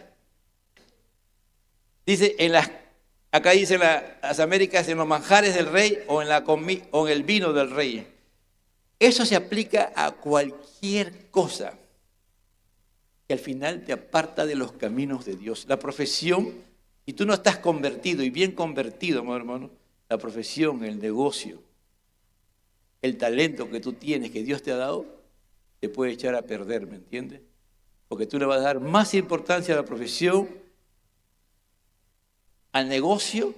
Dice acá dice en las Américas, en los manjares del rey o en el vino del rey. Eso se aplica a cualquier cosa que al final te aparta de los caminos de Dios. La profesión, y tú no estás convertido y bien convertido, hermano, la profesión, el negocio, el talento que tú tienes, que Dios te ha dado, te puede echar a perder, ¿me entiendes? Porque tú le vas a dar más importancia a la profesión, al negocio,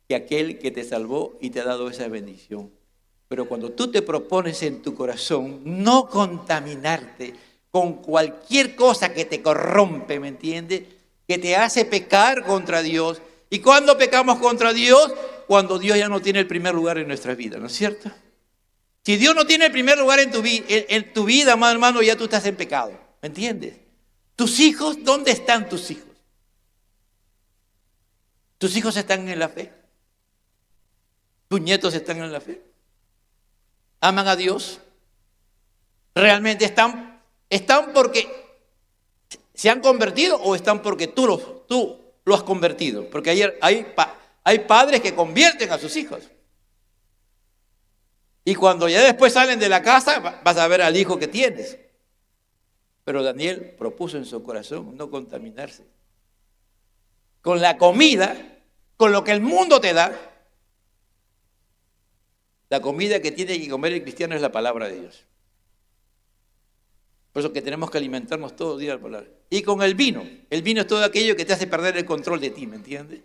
que aquel que te salvó y te ha dado esa bendición. Pero cuando tú te propones en tu corazón no contaminarte con cualquier cosa que te corrompe, ¿me entiendes? Que te hace pecar contra Dios. ¿Y cuándo pecamos contra Dios? Cuando Dios ya no tiene el primer lugar en nuestra vida, ¿no es cierto? Si Dios no tiene el primer lugar en tu vida, amado hermano, ya tú estás en pecado. ¿Me entiendes? Tus hijos, ¿dónde están tus hijos? ¿Tus hijos están en la fe? ¿Tus nietos están en la fe? ¿Aman a Dios? ¿Realmente están porque se han convertido o están porque tú lo has convertido? Porque hay padres que convierten a sus hijos. Y cuando ya después salen de la casa, vas a ver al hijo que tienes. Pero Daniel propuso en su corazón no contaminarse con la comida, con lo que el mundo te da. La comida que tiene que comer el cristiano es la palabra de Dios. Por eso que tenemos que alimentarnos todos los días de la palabra. Y con el vino es todo aquello que te hace perder el control de ti, ¿me entiendes?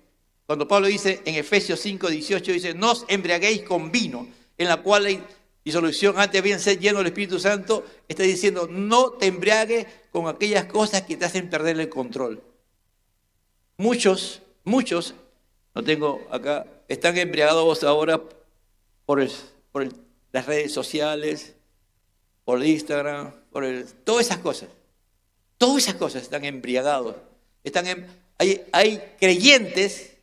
Cuando Pablo dice en Efesios 5:18, dice, no os embriaguéis con vino, en la cual hay disolución, antes bien ser lleno del Espíritu Santo. Está diciendo, no te embriagues con aquellas cosas que te hacen perder el control. Muchos, no tengo acá, están embriagados ahora por las redes sociales, por Instagram, todas esas cosas están embriagados. Hay creyentes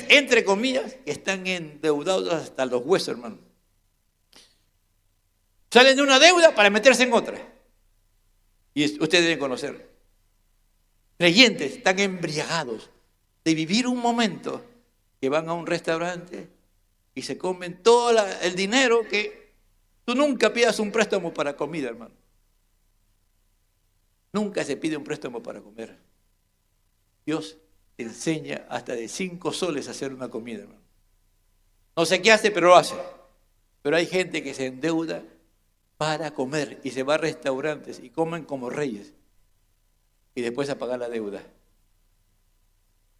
entre comillas, que están endeudados hasta los huesos, hermano. Salen de una deuda para meterse en otra. Y ustedes deben conocer. Creyentes están embriagados de vivir un momento que van a un restaurante y se comen todo el dinero que tú nunca pidas un préstamo para comida, hermano. Nunca se pide un préstamo para comer. Dios te enseña hasta de 5 soles a hacer una comida, hermano. No sé qué hace, pero lo hace. Pero hay gente que se endeuda para comer y se va a restaurantes y comen como reyes y después a pagar la deuda.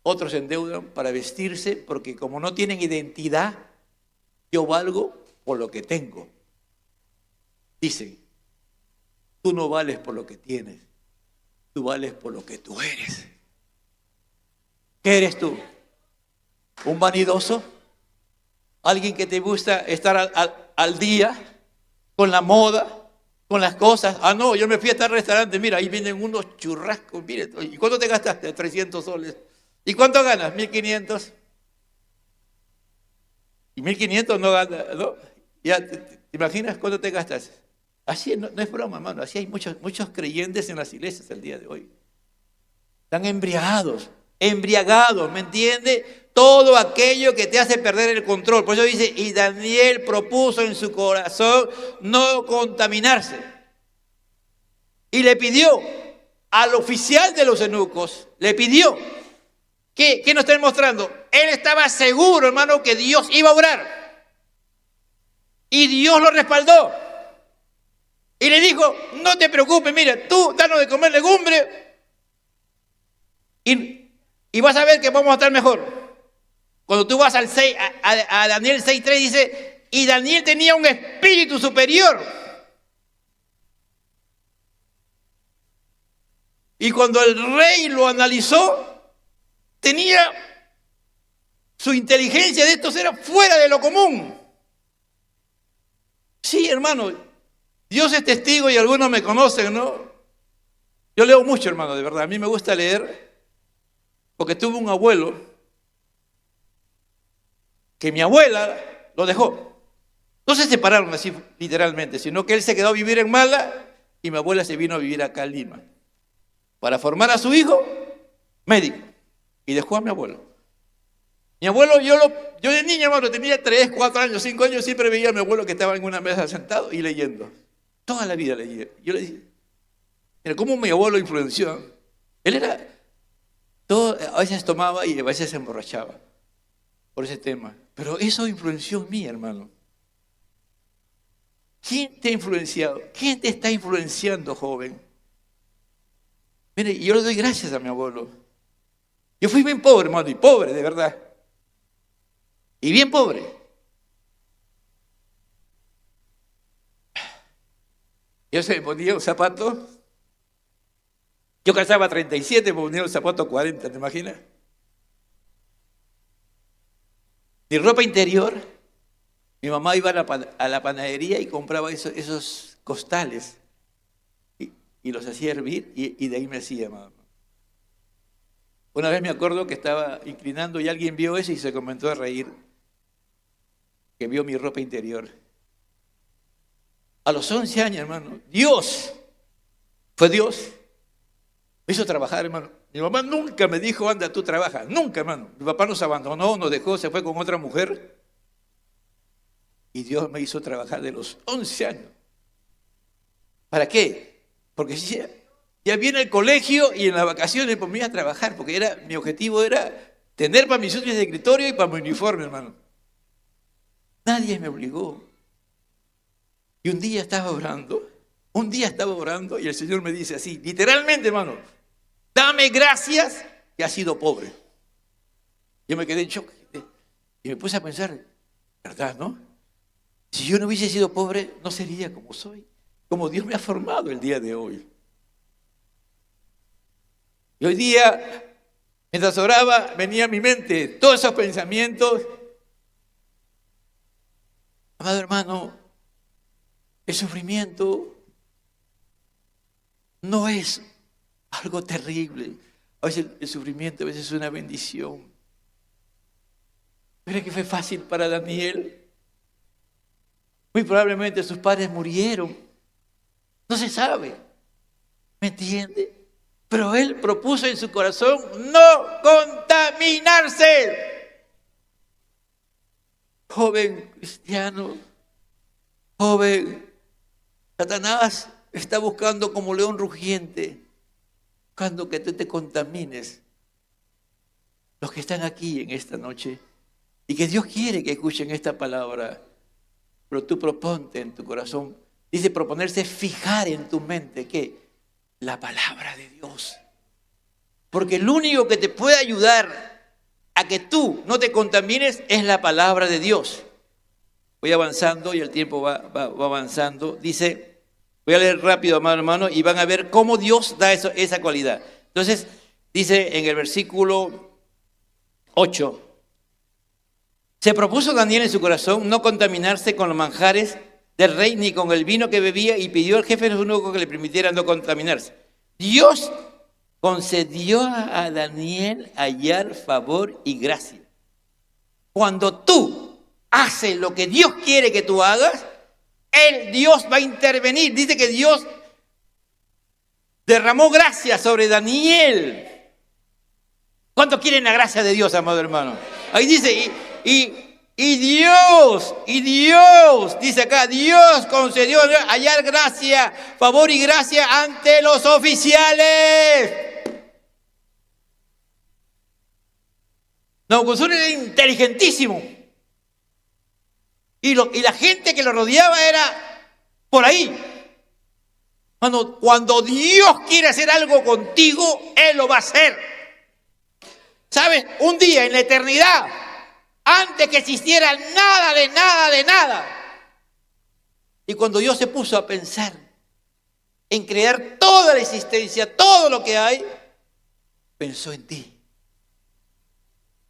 Otros se endeudan para vestirse porque como no tienen identidad, yo valgo por lo que tengo. Dicen, tú no vales por lo que tienes, tú vales por lo que tú eres. ¿Qué eres tú? ¿Un vanidoso? ¿Alguien que te gusta estar al día con la moda, con las cosas? Ah, no, yo me fui a este restaurante, mira, ahí vienen unos churrascos, mire, ¿y cuánto te gastaste? 300 soles. ¿Y cuánto ganas? 1.500. Y 1.500 no ganas, ¿no? Ya, ¿te imaginas cuánto te gastas? Así no es broma, hermano, así hay muchos creyentes en las iglesias el día de hoy. Están embriagados, ¿me entiende? Todo aquello que te hace perder el control. Por eso dice, y Daniel propuso en su corazón no contaminarse. Y le pidió al oficial de los eunucos, le pidió, ¿qué nos está demostrando? Él estaba seguro, hermano, que Dios iba a obrar. Y Dios lo respaldó. Y le dijo, no te preocupes, mira, tú danos de comer legumbre y vas a ver que vamos a estar mejor. Cuando tú vas al 6, a Daniel 6:3 dice, y Daniel tenía un espíritu superior. Y cuando el rey lo analizó, tenía su inteligencia de estos era fuera de lo común. Sí, hermano, Dios es testigo y algunos me conocen, ¿no? Yo leo mucho, hermano, de verdad. A mí me gusta leer porque tuve un abuelo que mi abuela lo dejó. No se separaron así literalmente, sino que él se quedó a vivir en Mala y mi abuela se vino a vivir acá en Lima para formar a su hijo médico y dejó a mi abuelo. Mi abuelo, yo de niño, hermano, tenía 3, 4 años, 5 años, siempre veía a mi abuelo que estaba en una mesa sentado y leyendo. Toda la vida leía. Yo le dije, mira, cómo mi abuelo influenció. Él era, a veces tomaba y a veces se emborrachaba por ese tema. Pero eso influenció en mí, hermano. ¿Quién te ha influenciado? ¿Quién te está influenciando, joven? Mire, yo le doy gracias a mi abuelo. Yo fui bien pobre, hermano, y pobre, de verdad. Y bien pobre. Yo se me ponía un zapato. Yo calzaba 37, me ponía un zapato 40, ¿te imaginas? Mi ropa interior, mi mamá iba a la panadería y compraba esos costales. Y y los hacía hervir y de ahí me hacía, hermano. Una vez me acuerdo que estaba inclinando y alguien vio eso y se comenzó a reír, que vio mi ropa interior. A los 11 años, hermano, fue Dios, me hizo trabajar, hermano. Mi mamá nunca me dijo, anda, tú trabajas, nunca, hermano. Mi papá nos abandonó, nos dejó, se fue con otra mujer. Y Dios me hizo trabajar de los 11 años. ¿Para qué? Porque ya viene el colegio y en las vacaciones pues me iba a trabajar, porque mi objetivo era tener para mis útiles de escritorio y para mi uniforme, hermano. Nadie me obligó. Y un día estaba orando y el Señor me dice así, literalmente, hermano, dame gracias que has sido pobre. Yo me quedé en shock y me puse a pensar, ¿verdad, no? Si yo no hubiese sido pobre, no sería como soy, como Dios me ha formado el día de hoy. Y hoy día, mientras oraba, venía a mi mente todos esos pensamientos. Amado hermano, el sufrimiento no es algo terrible. A veces el sufrimiento a veces es una bendición. ¿Cree que fue fácil para Daniel? Muy probablemente sus padres murieron. No se sabe. ¿Me entiende? Pero él propuso en su corazón no contaminarse. Joven cristiano, joven, Satanás está buscando como león rugiente, buscando que tú te contamines. Los que están aquí en esta noche y que Dios quiere que escuchen esta palabra, pero tú proponte en tu corazón. Dice proponerse fijar en tu mente ¿qué? La palabra de Dios. Porque el único que te puede ayudar a que tú no te contamines es la palabra de Dios. Voy avanzando y el tiempo va avanzando. Dice, voy a leer rápido, amado hermano, y van a ver cómo Dios da esa cualidad. Entonces, dice en el versículo 8, se propuso Daniel en su corazón no contaminarse con los manjares del rey ni con el vino que bebía y pidió al jefe de los eunucos que le permitiera no contaminarse. Dios concedió a Daniel hallar favor y gracia. Cuando tú haces lo que Dios quiere que tú hagas, Dios va a intervenir. Dice que Dios derramó gracia sobre Daniel. ¿Cuántos quieren la gracia de Dios, amado hermano? Ahí dice, y Dios, dice acá, Dios concedió hallar gracia, favor y gracia ante los oficiales. Nabucodonosor era inteligentísimo. Y la gente que lo rodeaba era por ahí. Cuando Dios quiere hacer algo contigo, Él lo va a hacer. ¿Sabes? Un día en la eternidad, antes que existiera nada de nada. Y cuando Dios se puso a pensar en crear toda la existencia, todo lo que hay, pensó en ti.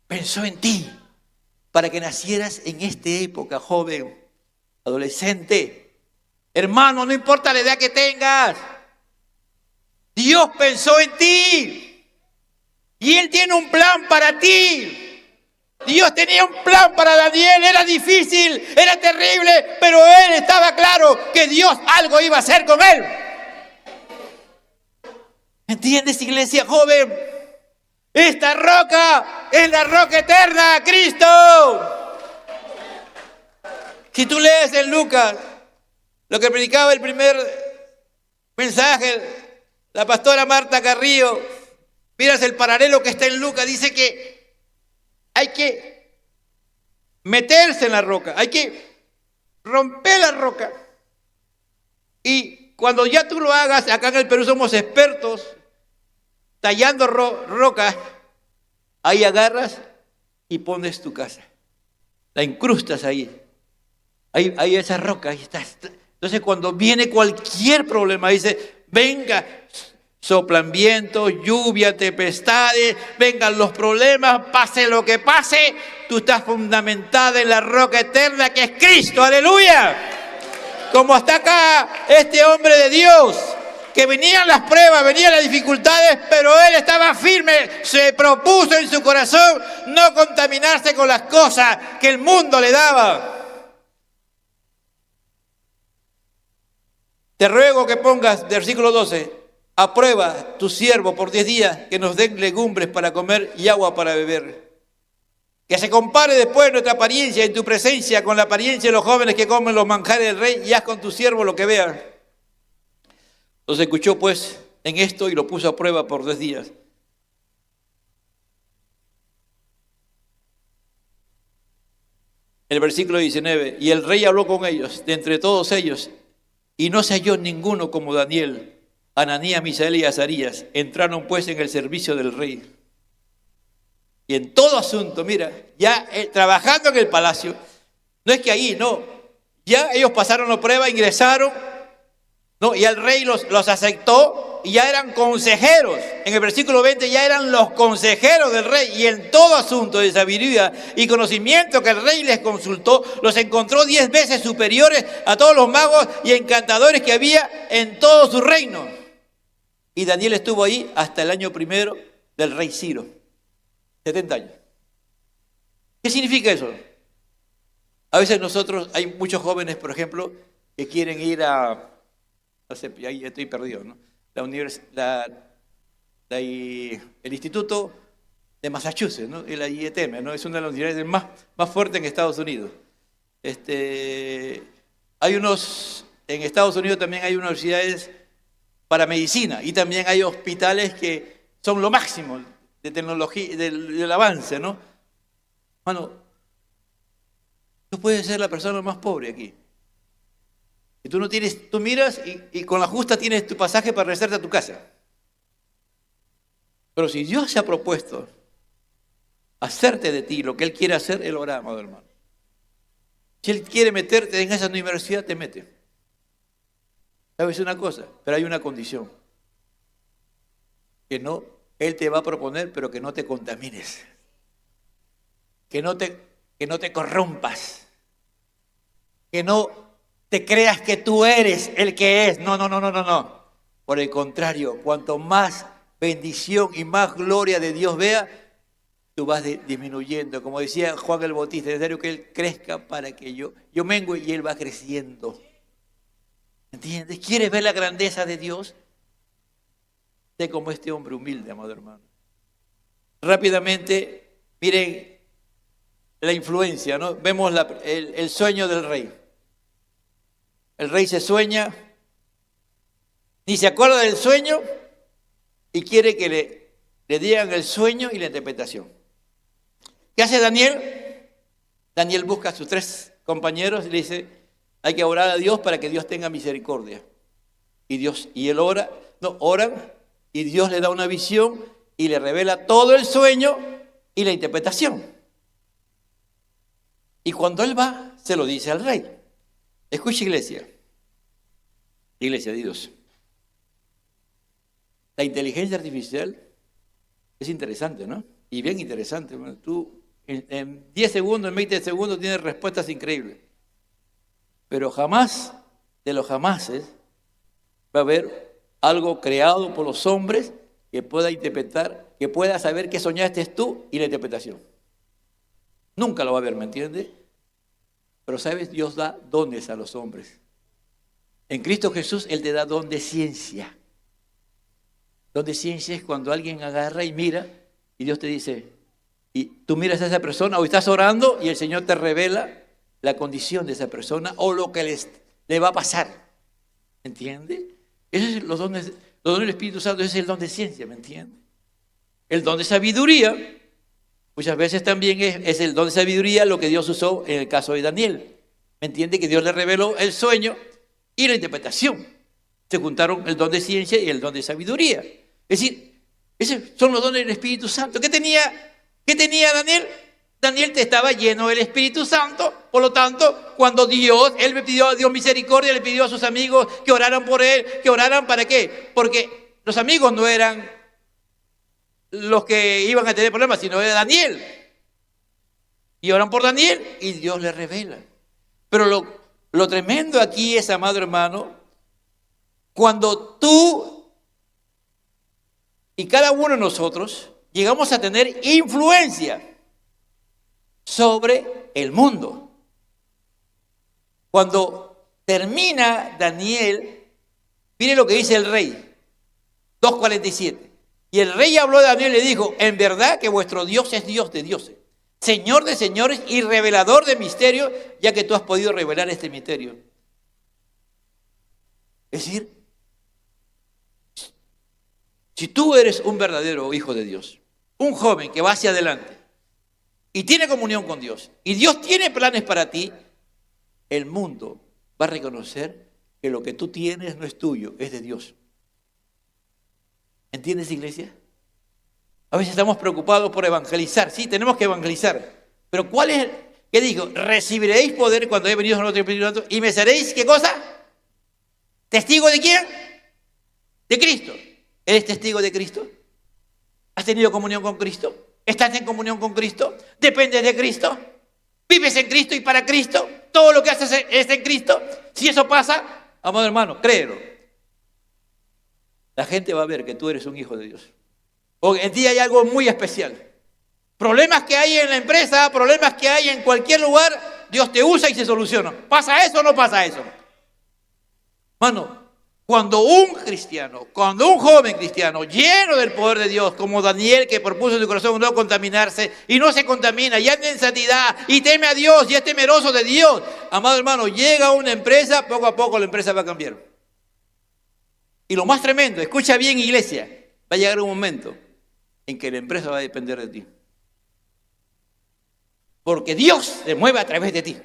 Pensó en ti para que nacieras en esta época, joven, adolescente. Hermano, no importa la edad que tengas. Dios pensó en ti. Y Él tiene un plan para ti. Dios tenía un plan para Daniel, era difícil, era terrible, pero él estaba claro que Dios algo iba a hacer con él. ¿Entiendes, iglesia joven? Esta roca es la roca eterna, Cristo. Si tú lees en Lucas lo que predicaba el primer mensaje, la pastora Marta Carrillo, miras el paralelo que está en Lucas, dice que hay que meterse en la roca, hay que romper la roca. Y cuando ya tú lo hagas, acá en el Perú somos expertos tallando rocas, ahí agarras y pones tu casa. La incrustas ahí esa roca, ahí está. Entonces cuando viene cualquier problema, dice, venga, soplan vientos, lluvia, tempestades, vengan los problemas, pase lo que pase, tú estás fundamentada en la roca eterna que es Cristo, aleluya. Como está acá este hombre de Dios, que venían las pruebas, venían las dificultades, pero él estaba firme, se propuso en su corazón no contaminarse con las cosas que el mundo le daba. Te ruego que pongas, versículo 12, a prueba tu siervo por 10 días, que nos den legumbres para comer y agua para beber. Que se compare después nuestra apariencia en tu presencia con la apariencia de los jóvenes que comen los manjares del rey, y haz con tu siervo lo que veas. Entonces escuchó pues en esto y lo puso a prueba por 10 días. El versículo 19, y el rey habló con ellos, de entre todos ellos, y no se halló ninguno como Daniel, Ananías, Misael y Azarías. Entraron pues en el servicio del rey. Y en todo asunto, mira, ya trabajando en el palacio, no es que ahí, no, ya ellos pasaron la prueba, ingresaron, no, y el rey los aceptó y ya eran consejeros. En el versículo 20 ya eran los consejeros del rey, y en todo asunto de sabiduría y conocimiento que el rey les consultó, los encontró 10 veces superiores a todos los magos y encantadores que había en todo su reino. Y Daniel estuvo ahí hasta el año primero del rey Ciro, 70 años. ¿Qué significa eso? A veces nosotros, hay muchos jóvenes, por ejemplo, que quieren ir a, no sé, ahí estoy perdido, ¿no? El Instituto de Massachusetts, ¿no? El IETM, ¿no? Es una de las universidades más fuertes en Estados Unidos. Hay unos, en Estados Unidos también hay universidades para medicina, y también hay hospitales que son lo máximo de tecnología, del avance, ¿no? Bueno, tú puedes ser la persona más pobre aquí. Y tú no tienes, tú miras y con la justa tienes tu pasaje para regresarte a tu casa. Pero si Dios se ha propuesto hacerte de ti lo que Él quiere hacer, Él lo hará, amado hermano. Si Él quiere meterte en esa universidad, te mete. ¿Sabes una cosa? Pero hay una condición. Que no, Él te va a proponer, pero que no te contamines. Que no te corrompas. Que no te creas que tú eres el que es. No. Por el contrario, cuanto más bendición y más gloria de Dios vea, tú vas disminuyendo. Como decía Juan el Bautista, es necesario que Él crezca para que yo mengue y Él va creciendo. ¿Entiendes? ¿Quieres ver la grandeza de Dios? Sé como este hombre humilde, amado hermano. Rápidamente, miren la influencia, ¿no? Vemos el sueño del rey. El rey se sueña, ni se acuerda del sueño, y quiere que le digan el sueño y la interpretación. ¿Qué hace Daniel? Daniel busca a sus 3 compañeros y le dice: hay que orar a Dios para que Dios tenga misericordia. Y él oran, y Dios le da una visión y le revela todo el sueño y la interpretación. Y cuando él va, se lo dice al rey. Escucha, iglesia de Dios. La inteligencia artificial es interesante, ¿no? Y bien interesante. Tú en 10 segundos, en 20 segundos tienes respuestas increíbles. Pero jamás, de los jamases, va a haber algo creado por los hombres que pueda interpretar, que pueda saber qué soñaste tú y la interpretación. Nunca lo va a haber, ¿me entiendes? Pero sabes, Dios da dones a los hombres. En Cristo Jesús, Él te da don de ciencia. Don de ciencia es cuando alguien agarra y mira, y Dios te dice, y tú miras a esa persona, o estás orando, y el Señor te revela la condición de esa persona o lo que le va a pasar. ¿Entiendes? Esos son los dones del Espíritu Santo, ese es el don de ciencia, ¿me entiendes? El don de sabiduría, muchas veces también es el don de sabiduría lo que Dios usó en el caso de Daniel. ¿Me entiende? Que Dios le reveló el sueño y la interpretación. Se juntaron el don de ciencia y el don de sabiduría. Es decir, esos son los dones del Espíritu Santo. ¿Qué tenía Daniel? Daniel estaba lleno del Espíritu Santo. Por lo tanto, cuando él le pidió a Dios misericordia, le pidió a sus amigos que oraran por él. ¿Que oraran para qué? Porque los amigos no eran los que iban a tener problemas, sino era Daniel. Y oran por Daniel y Dios le revela. Pero lo tremendo aquí es, amado hermano, Cuando tú y cada uno de nosotros llegamos a tener influencia sobre el mundo. Cuando termina Daniel, mire lo que dice el rey, 2:47. Y el rey habló a Daniel y le dijo, en verdad que vuestro Dios es Dios de dioses, Señor de señores y revelador de misterios, ya que tú has podido revelar este misterio. Es decir, si tú eres un verdadero hijo de Dios, un joven que va hacia adelante y tiene comunión con Dios, y Dios tiene planes para ti, el mundo va a reconocer que lo que tú tienes no es tuyo, es de Dios. ¿Entiendes, iglesia? A veces estamos preocupados por evangelizar. Sí, tenemos que evangelizar. Pero ¿cuál es? ¿Qué dijo? Recibiréis poder cuando haya venido el Espíritu Santo y me seréis, ¿qué cosa? ¿Testigo de quién? De Cristo. ¿Eres testigo de Cristo? ¿Has tenido comunión con Cristo? ¿Estás en comunión con Cristo? ¿Dependes de Cristo? ¿Vives en Cristo y para Cristo? ¿Todo lo que haces es en Cristo? Si eso pasa, amado hermano, créelo. La gente va a ver que tú eres un hijo de Dios. Hoy en día hay algo muy especial. Problemas que hay en la empresa, problemas que hay en cualquier lugar, Dios te usa y se soluciona. ¿Pasa eso o no pasa eso? Mano, cuando un cristiano, cuando un joven cristiano lleno del poder de Dios, como Daniel, que propuso en su corazón no contaminarse y no se contamina y anda en santidad y teme a Dios y es temeroso de Dios, amado hermano, llega a una empresa, poco a poco la empresa va a cambiar. Y lo más tremendo, escucha bien, iglesia, va a llegar un momento en que la empresa va a depender de ti. Porque Dios se mueve a través de ti.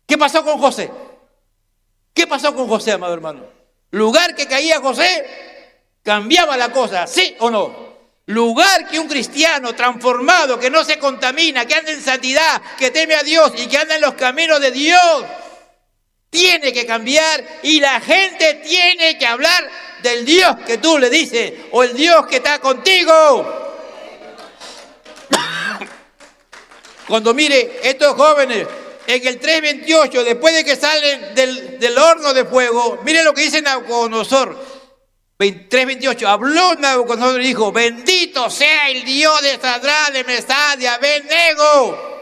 ¿Qué pasó con José? ¿Qué pasó con José, amado hermano? Lugar que caía José, cambiaba la cosa, ¿sí o no? Lugar que un cristiano transformado, que no se contamina, que anda en santidad, que teme a Dios y que anda en los caminos de Dios, tiene que cambiar y la gente tiene que hablar del Dios que tú le dices o el Dios que está contigo. Cuando mire, estos jóvenes en el 3:28, después de que salen del horno de fuego, mire lo que dice Nabucodonosor, 3:28, habló Nabucodonosor y dijo, bendito sea el Dios de Sadrach, de Mesach, de Abed-nego,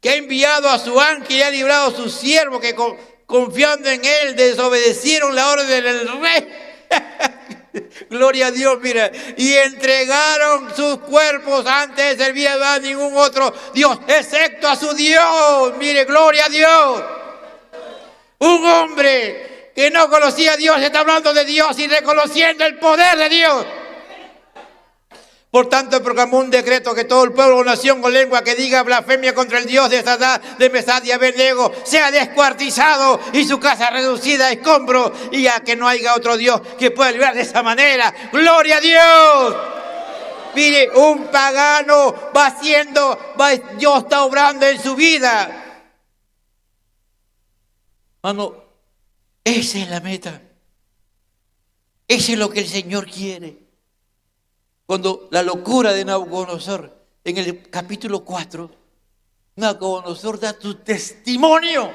que ha enviado a su ángel y ha librado a sus siervos que confiando en él desobedecieron la orden del rey. Gloria a Dios, mira, y entregaron sus cuerpos antes de servir a ningún otro Dios, excepto a su Dios. Mire, gloria a Dios. Un hombre que no conocía a Dios está hablando de Dios y reconociendo el poder de Dios. Por tanto, proclamó un decreto que todo el pueblo o nación con lengua que diga blasfemia contra el Dios de Sadrach, de Mesach y Abed-nego sea descuartizado y su casa reducida a escombros, y a que no haya otro Dios que pueda librar de esa manera. ¡Gloria a Dios! Mire, un pagano Dios está obrando en su vida. Hermano, esa es la meta. Eso es lo que el Señor quiere. Cuando la locura de Nabucodonosor, en el capítulo 4, Nabucodonosor da su testimonio.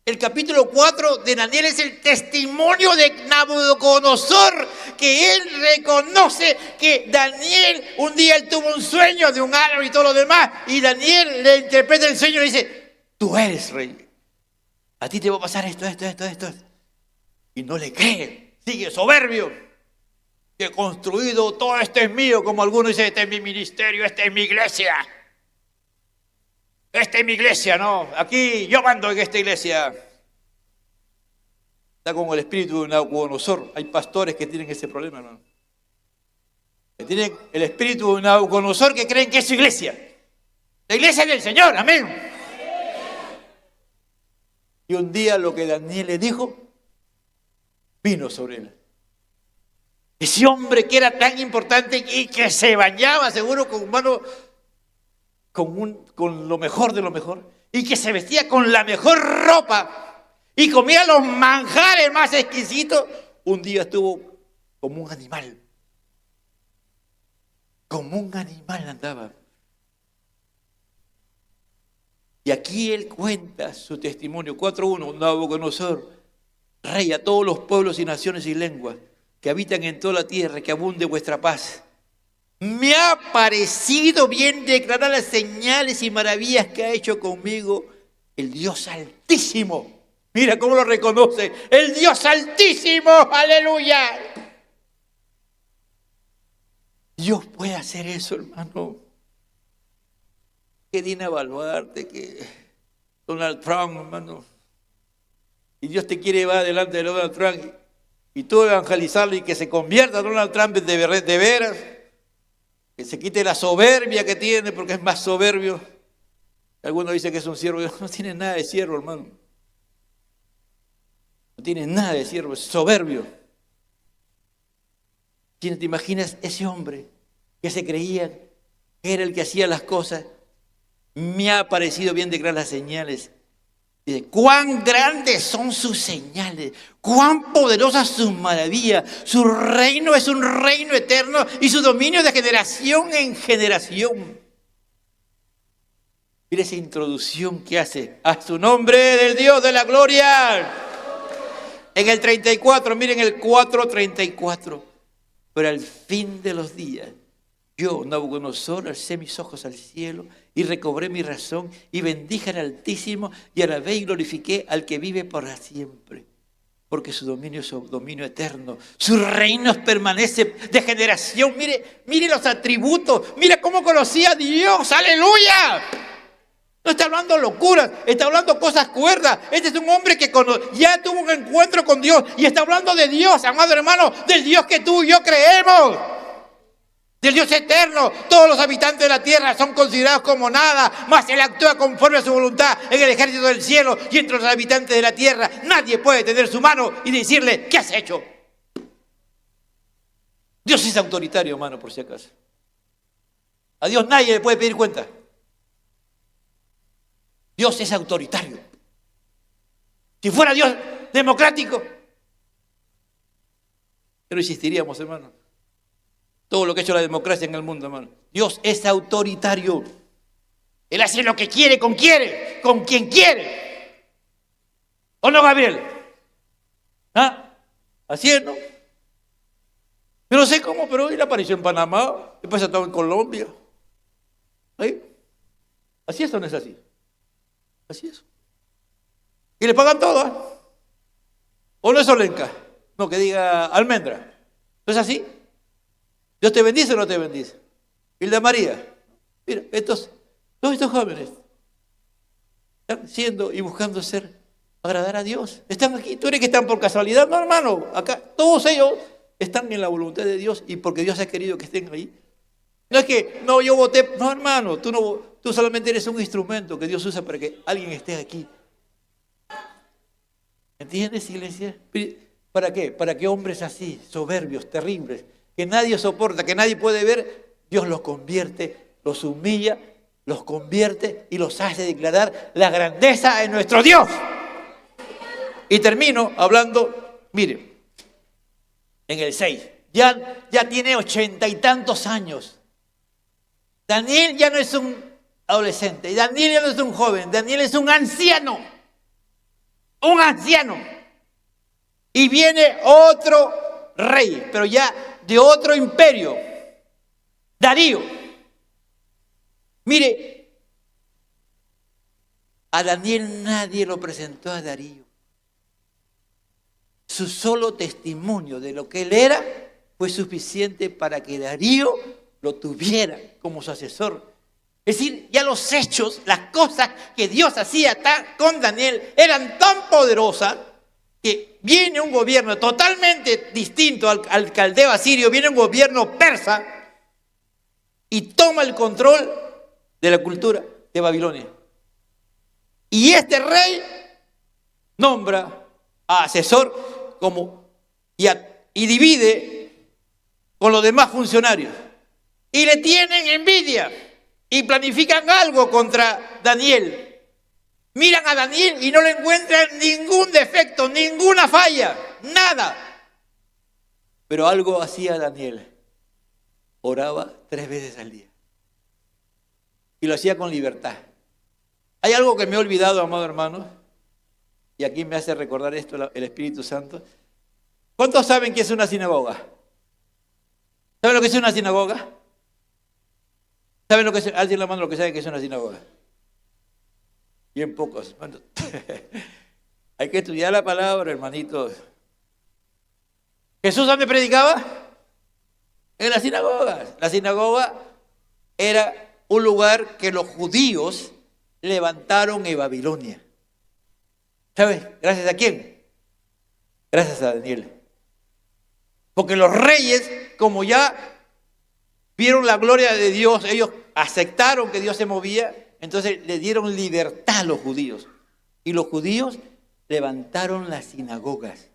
El capítulo 4 de Daniel es el testimonio de Nabucodonosor, que él reconoce que Daniel, un día él tuvo un sueño de un árbol y todo lo demás, y Daniel le interpreta el sueño y le dice, tú eres rey, a ti te va a pasar esto. Y no le cree, sigue soberbio. Que he construido, todo esto es mío, como algunos dicen, este es mi ministerio, esta es mi iglesia. Esta es mi iglesia, ¿no? Aquí yo mando en esta iglesia. Está como el espíritu de Nabucodonosor. Hay pastores que tienen ese problema, hermano. Que tienen el espíritu de Nabucodonosor que creen que es su iglesia. La iglesia del Señor, amén. Y un día lo que Daniel le dijo, vino sobre él. Ese hombre que era tan importante y que se bañaba seguro con lo mejor de lo mejor, y que se vestía con la mejor ropa y comía los manjares más exquisitos, un día estuvo como un animal. Como un animal andaba. Y aquí él cuenta su testimonio. 4:1, Nabucodonosor Rey, a todos los pueblos y naciones y lenguas que habitan en toda la tierra, que abunde vuestra paz. Me ha parecido bien declarar las señales y maravillas que ha hecho conmigo el Dios Altísimo. Mira cómo lo reconoce, el Dios Altísimo, aleluya. Dios puede hacer eso, hermano. Que Dina Baluarte, que Donald Trump, hermano. Y Dios te quiere llevar delante de Donald Trump y tú evangelizarlo y que se convierta Donald Trump de veras. Que se quite la soberbia que tiene porque es más soberbio. Algunos dicen que es un siervo. No tiene nada de siervo, hermano. No tiene nada de siervo, es soberbio. ¿Quién te imaginas ese hombre que se creía que era el que hacía las cosas? Me ha parecido bien declarar las señales. Dice, cuán grandes son sus señales, cuán poderosas sus maravillas. Su reino es un reino eterno y su dominio de generación en generación. Mira esa introducción que hace a su nombre del Dios de la gloria. En el 34, miren el 4:34. Pero al fin de los días, yo, Nabucodonosor, alcé mis ojos al cielo y recobré mi razón y bendije al Altísimo y alabé y glorifiqué al que vive para siempre. Porque su dominio es un dominio eterno. Su reino permanece de generación. Mire los atributos. Mira cómo conocía a Dios. ¡Aleluya! No está hablando locuras, está hablando cosas cuerdas. Este es un hombre que ya tuvo un encuentro con Dios y está hablando de Dios, amado hermano, del Dios que tú y yo creemos. Del Dios eterno. Todos los habitantes de la tierra son considerados como nada, mas Él actúa conforme a su voluntad en el ejército del cielo y entre los habitantes de la tierra. Nadie puede tener su mano y decirle, ¿qué has hecho? Dios es autoritario, hermano, por si acaso. A Dios nadie le puede pedir cuenta. Dios es autoritario. Si fuera Dios democrático, pero insistiríamos, hermano. Todo lo que ha hecho la democracia en el mundo, hermano. Dios es autoritario. Él hace lo que quiere, con quien quiere. ¿O no, Gabriel? ¿Ah? Así es, ¿no? Yo no sé cómo, pero él apareció en Panamá, después ha estado en Colombia. ¿Ahí? ¿Así es o no es así? Así es. Y le pagan todo, ¿eh? ¿O no es Olenka? No, que diga almendra. ¿No es así? ¿Dios te bendice o no te bendice? Hilda María. Mira, todos estos jóvenes están siendo y buscando agradar a Dios. Están aquí. ¿Tú eres que están por casualidad? No, hermano. Acá todos ellos están en la voluntad de Dios y porque Dios ha querido que estén ahí. No es que, no, yo voté. No, hermano. Tú solamente eres un instrumento que Dios usa para que alguien esté aquí. ¿Entiendes, iglesia? ¿Para qué? Para que hombres así, soberbios, terribles, que nadie soporta, que nadie puede ver, Dios los convierte, los humilla, los convierte y los hace declarar la grandeza de nuestro Dios. Y termino hablando, mire, en el 6, ya tiene 80 y tantos años. Daniel ya no es un adolescente, Daniel ya no es un joven, Daniel es un anciano. Un anciano. Y viene otro rey, pero ya de otro imperio, Darío. Mire, a Daniel nadie lo presentó a Darío. Su solo testimonio de lo que él era fue suficiente para que Darío lo tuviera como su asesor. Es decir, ya los hechos, las cosas que Dios hacía con Daniel eran tan poderosas que viene un gobierno totalmente distinto al caldeo asirio, viene un gobierno persa y toma el control de la cultura de Babilonia. Y este rey nombra a asesor y divide con los demás funcionarios. Y le tienen envidia. Y planifican algo contra Daniel. Miran a Daniel y no le encuentran ningún defecto, ninguna falla, nada. Pero algo hacía Daniel. Oraba 3 veces al día. Y lo hacía con libertad. Hay algo que me he olvidado, amado hermano. y aquí me hace recordar esto el Espíritu Santo. ¿Cuántos saben que es una sinagoga? ¿Saben lo que es una sinagoga? ¿Saben lo que es? Alguien la mano lo que sabe que es una sinagoga. Bien pocos. Bueno, hay que estudiar la palabra, hermanitos. ¿Jesús dónde predicaba? En las sinagogas. La sinagoga era un lugar que los judíos levantaron en Babilonia. ¿Sabes? ¿Gracias a quién? Gracias a Daniel. Porque los reyes, como ya vieron la gloria de Dios, ellos aceptaron que Dios se movía, entonces le dieron libertad a los judíos. Y los judíos levantaron las sinagogas.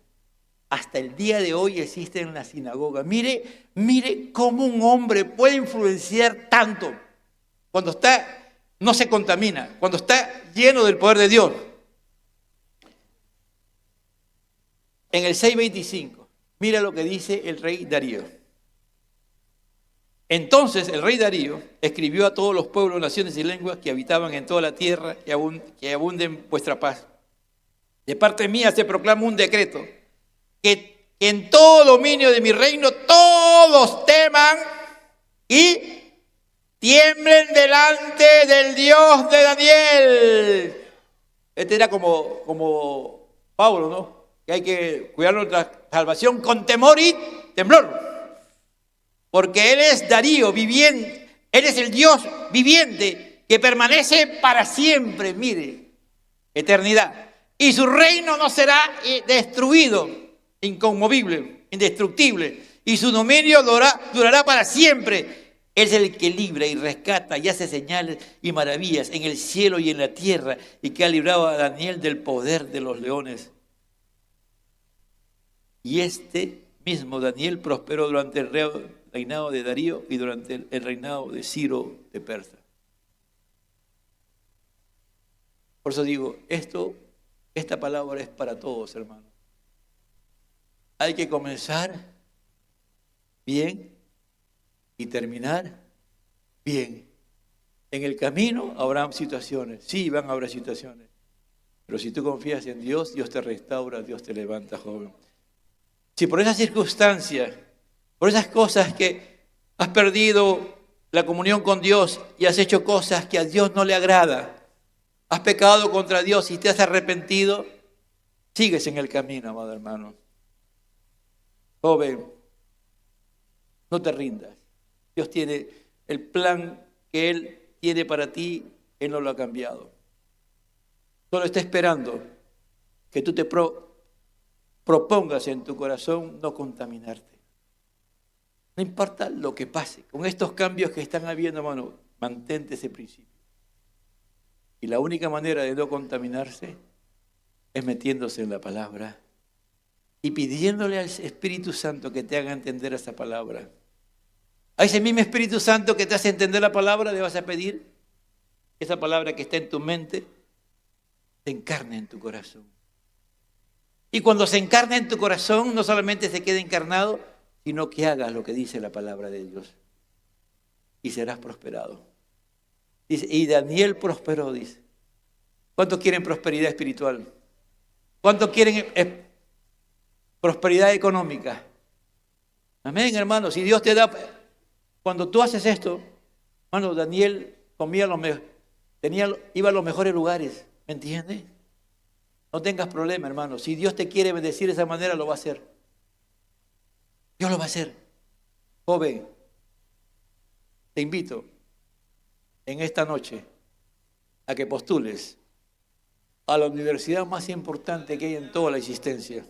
Hasta el día de hoy existen las sinagogas. Mire cómo un hombre puede influenciar tanto cuando no se contamina, cuando está lleno del poder de Dios. En el 625, mira lo que dice el rey Darío. Entonces el rey Darío escribió a todos los pueblos, naciones y lenguas que habitaban en toda la tierra, que abunden vuestra paz. De parte mía se proclama un decreto, que en todo dominio de mi reino todos teman y tiemblen delante del Dios de Daniel. Este era como Pablo, ¿no? Que hay que cuidar nuestra salvación con temor y temblor. Porque Él es Darío viviente, Él es el Dios viviente que permanece para siempre, mire, eternidad. Y su reino no será destruido, inconmovible, indestructible. Y su dominio durará para siempre. Él es el que libra y rescata y hace señales y maravillas en el cielo y en la tierra, y que ha librado a Daniel del poder de los leones. Y este mismo Daniel prosperó durante el reinado de Darío y durante el reinado de Ciro de Persia. Por eso digo, esta palabra es para todos, hermanos. Hay que comenzar bien y terminar bien. En el camino habrá situaciones, sí, van a haber situaciones, pero si tú confías en Dios, Dios te restaura, Dios te levanta, joven. Si por esas circunstancias, por esas cosas que has perdido la comunión con Dios y has hecho cosas que a Dios no le agrada, has pecado contra Dios y te has arrepentido, sigues en el camino, amado hermano. Joven, no te rindas. Dios tiene el plan que Él tiene para ti, Él no lo ha cambiado. Solo está esperando que tú te propongas en tu corazón no contaminarte. No importa lo que pase, con estos cambios que están habiendo, hermano, mantente ese principio. Y la única manera de no contaminarse es metiéndose en la palabra y pidiéndole al Espíritu Santo que te haga entender esa palabra. A ese mismo Espíritu Santo que te hace entender la palabra, le vas a pedir que esa palabra que está en tu mente se encarne en tu corazón. Y cuando se encarna en tu corazón, no solamente se quede encarnado, sino que hagas lo que dice la palabra de Dios. Y serás prosperado. Dice, y Daniel prosperó, dice. ¿Cuántos quieren prosperidad espiritual? ¿Cuántos quieren prosperidad económica? Amén, hermano. Si Dios te da, cuando tú haces esto, hermano, Daniel comía iba a los mejores lugares, ¿me entiendes? No tengas problema, hermano. Si Dios te quiere bendecir de esa manera, lo va a hacer. Dios lo va a hacer. Joven, te invito en esta noche a que postules a la universidad más importante que hay en toda la existencia.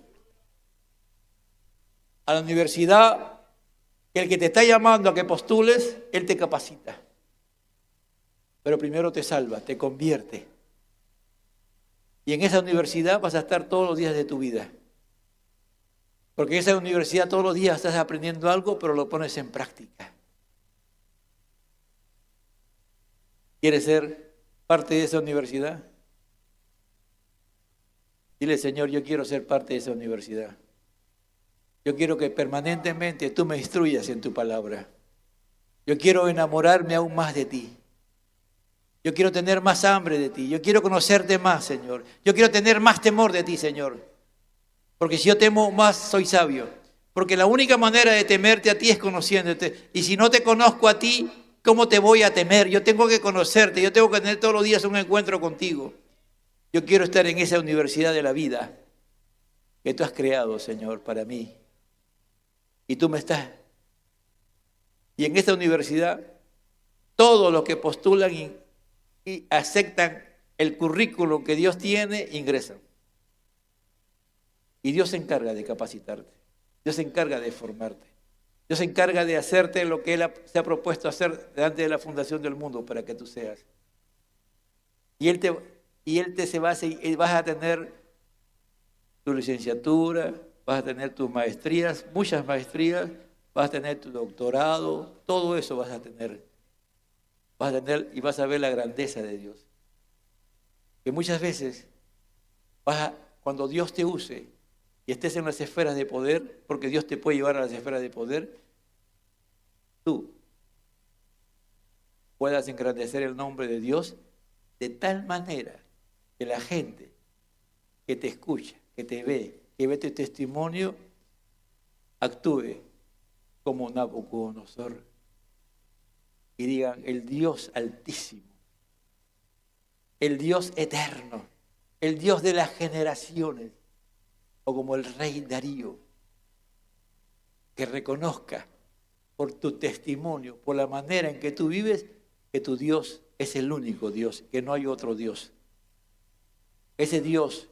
A la universidad que el que te está llamando a que postules, Él te capacita. Pero primero te salva, te convierte. Y en esa universidad vas a estar todos los días de tu vida. Porque en esa universidad todos los días estás aprendiendo algo, pero lo pones en práctica. ¿Quieres ser parte de esa universidad? Dile, Señor, yo quiero ser parte de esa universidad. Yo quiero que permanentemente tú me instruyas en tu palabra. Yo quiero enamorarme aún más de ti. Yo quiero tener más hambre de ti. Yo quiero conocerte más, Señor. Yo quiero tener más temor de ti, Señor. Porque si yo temo más, soy sabio. Porque la única manera de temerte a ti es conociéndote. Y si no te conozco a ti, ¿cómo te voy a temer? Yo tengo que conocerte. Yo tengo que tener todos los días un encuentro contigo. Yo quiero estar en esa universidad de la vida que tú has creado, Señor, para mí. Y tú me estás. Y en esta universidad, todos los que postulan y aceptan el currículum que Dios tiene, ingresan. Y Dios se encarga de capacitarte. Dios se encarga de formarte. Dios se encarga de hacerte lo que Él se ha propuesto hacer delante de la fundación del mundo para que tú seas. Y Él te vas a tener tu licenciatura, vas a tener tus maestrías, muchas maestrías, vas a tener tu doctorado, todo eso vas a tener. Vas a tener y vas a ver la grandeza de Dios. Que muchas veces cuando Dios te use y estés en las esferas de poder, porque Dios te puede llevar a las esferas de poder, tú puedas engrandecer el nombre de Dios de tal manera que la gente que te escucha, que te ve, que ve tu testimonio, actúe como Nabucodonosor y digan: el Dios altísimo, el Dios eterno, el Dios de las generaciones, o como el rey Darío, que reconozca por tu testimonio, por la manera en que tú vives, que tu Dios es el único Dios, que no hay otro Dios. Ese Dios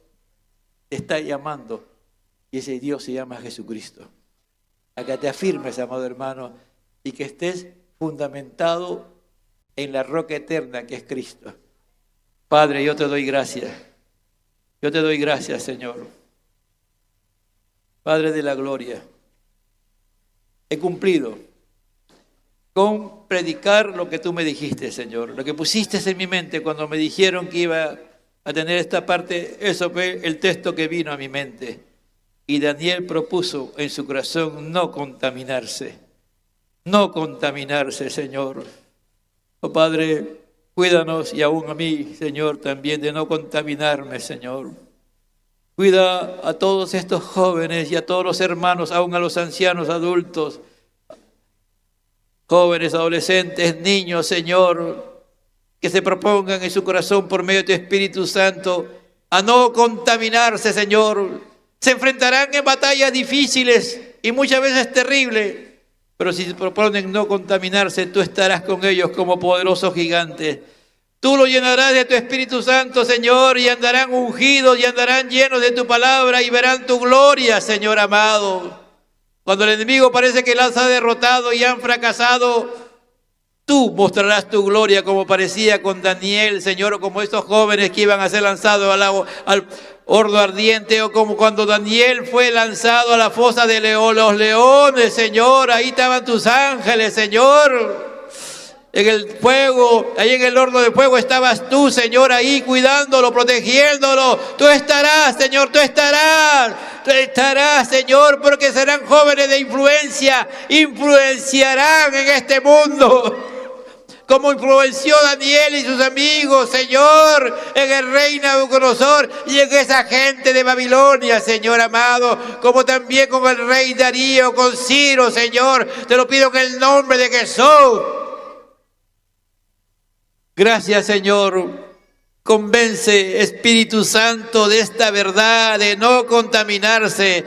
te está llamando y ese Dios se llama Jesucristo. A que te afirmes, amado hermano, y que estés fundamentado en la roca eterna que es Cristo. Padre, yo te doy gracias. Yo te doy gracias, Señor. Padre de la gloria, he cumplido con predicar lo que tú me dijiste, Señor. Lo que pusiste en mi mente cuando me dijeron que iba a tener esta parte, eso fue el texto que vino a mi mente. Y Daniel propuso en su corazón no contaminarse, Señor. Oh Padre, cuídanos y aún a mí, Señor, también de no contaminarme, Señor. Cuida a todos estos jóvenes y a todos los hermanos, aún a los ancianos, adultos, jóvenes, adolescentes, niños, Señor, que se propongan en su corazón por medio de tu Espíritu Santo a no contaminarse, Señor. Se enfrentarán en batallas difíciles y muchas veces terribles, pero si se proponen no contaminarse, tú estarás con ellos como poderoso gigante. Tú lo llenarás de tu Espíritu Santo, Señor, y andarán ungidos y andarán llenos de tu palabra y verán tu gloria, Señor amado. Cuando el enemigo parece que los ha derrotado y han fracasado, tú mostrarás tu gloria como parecía con Daniel, Señor, o como estos jóvenes que iban a ser lanzados al horno ardiente, o como cuando Daniel fue lanzado a la fosa de los leones, Señor. Ahí estaban tus ángeles, Señor. En el fuego, ahí en el horno de fuego estabas tú, Señor, ahí cuidándolo, protegiéndolo. Tú estarás, Señor, tú estarás, Señor, porque serán jóvenes de influencia, influenciarán en este mundo. Como influenció Daniel y sus amigos, Señor, en el rey Nabucodonosor y en esa gente de Babilonia, Señor amado, como también con el rey Darío, con Ciro, Señor. Te lo pido en el nombre de Jesús. Gracias, Señor. Convence, Espíritu Santo, de esta verdad, de no contaminarse,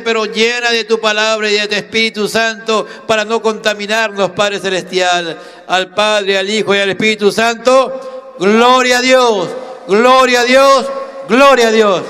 pero llena de tu palabra y de tu Espíritu Santo para no contaminarnos, Padre Celestial. Al Padre, al Hijo y al Espíritu Santo, gloria a Dios, gloria a Dios, gloria a Dios.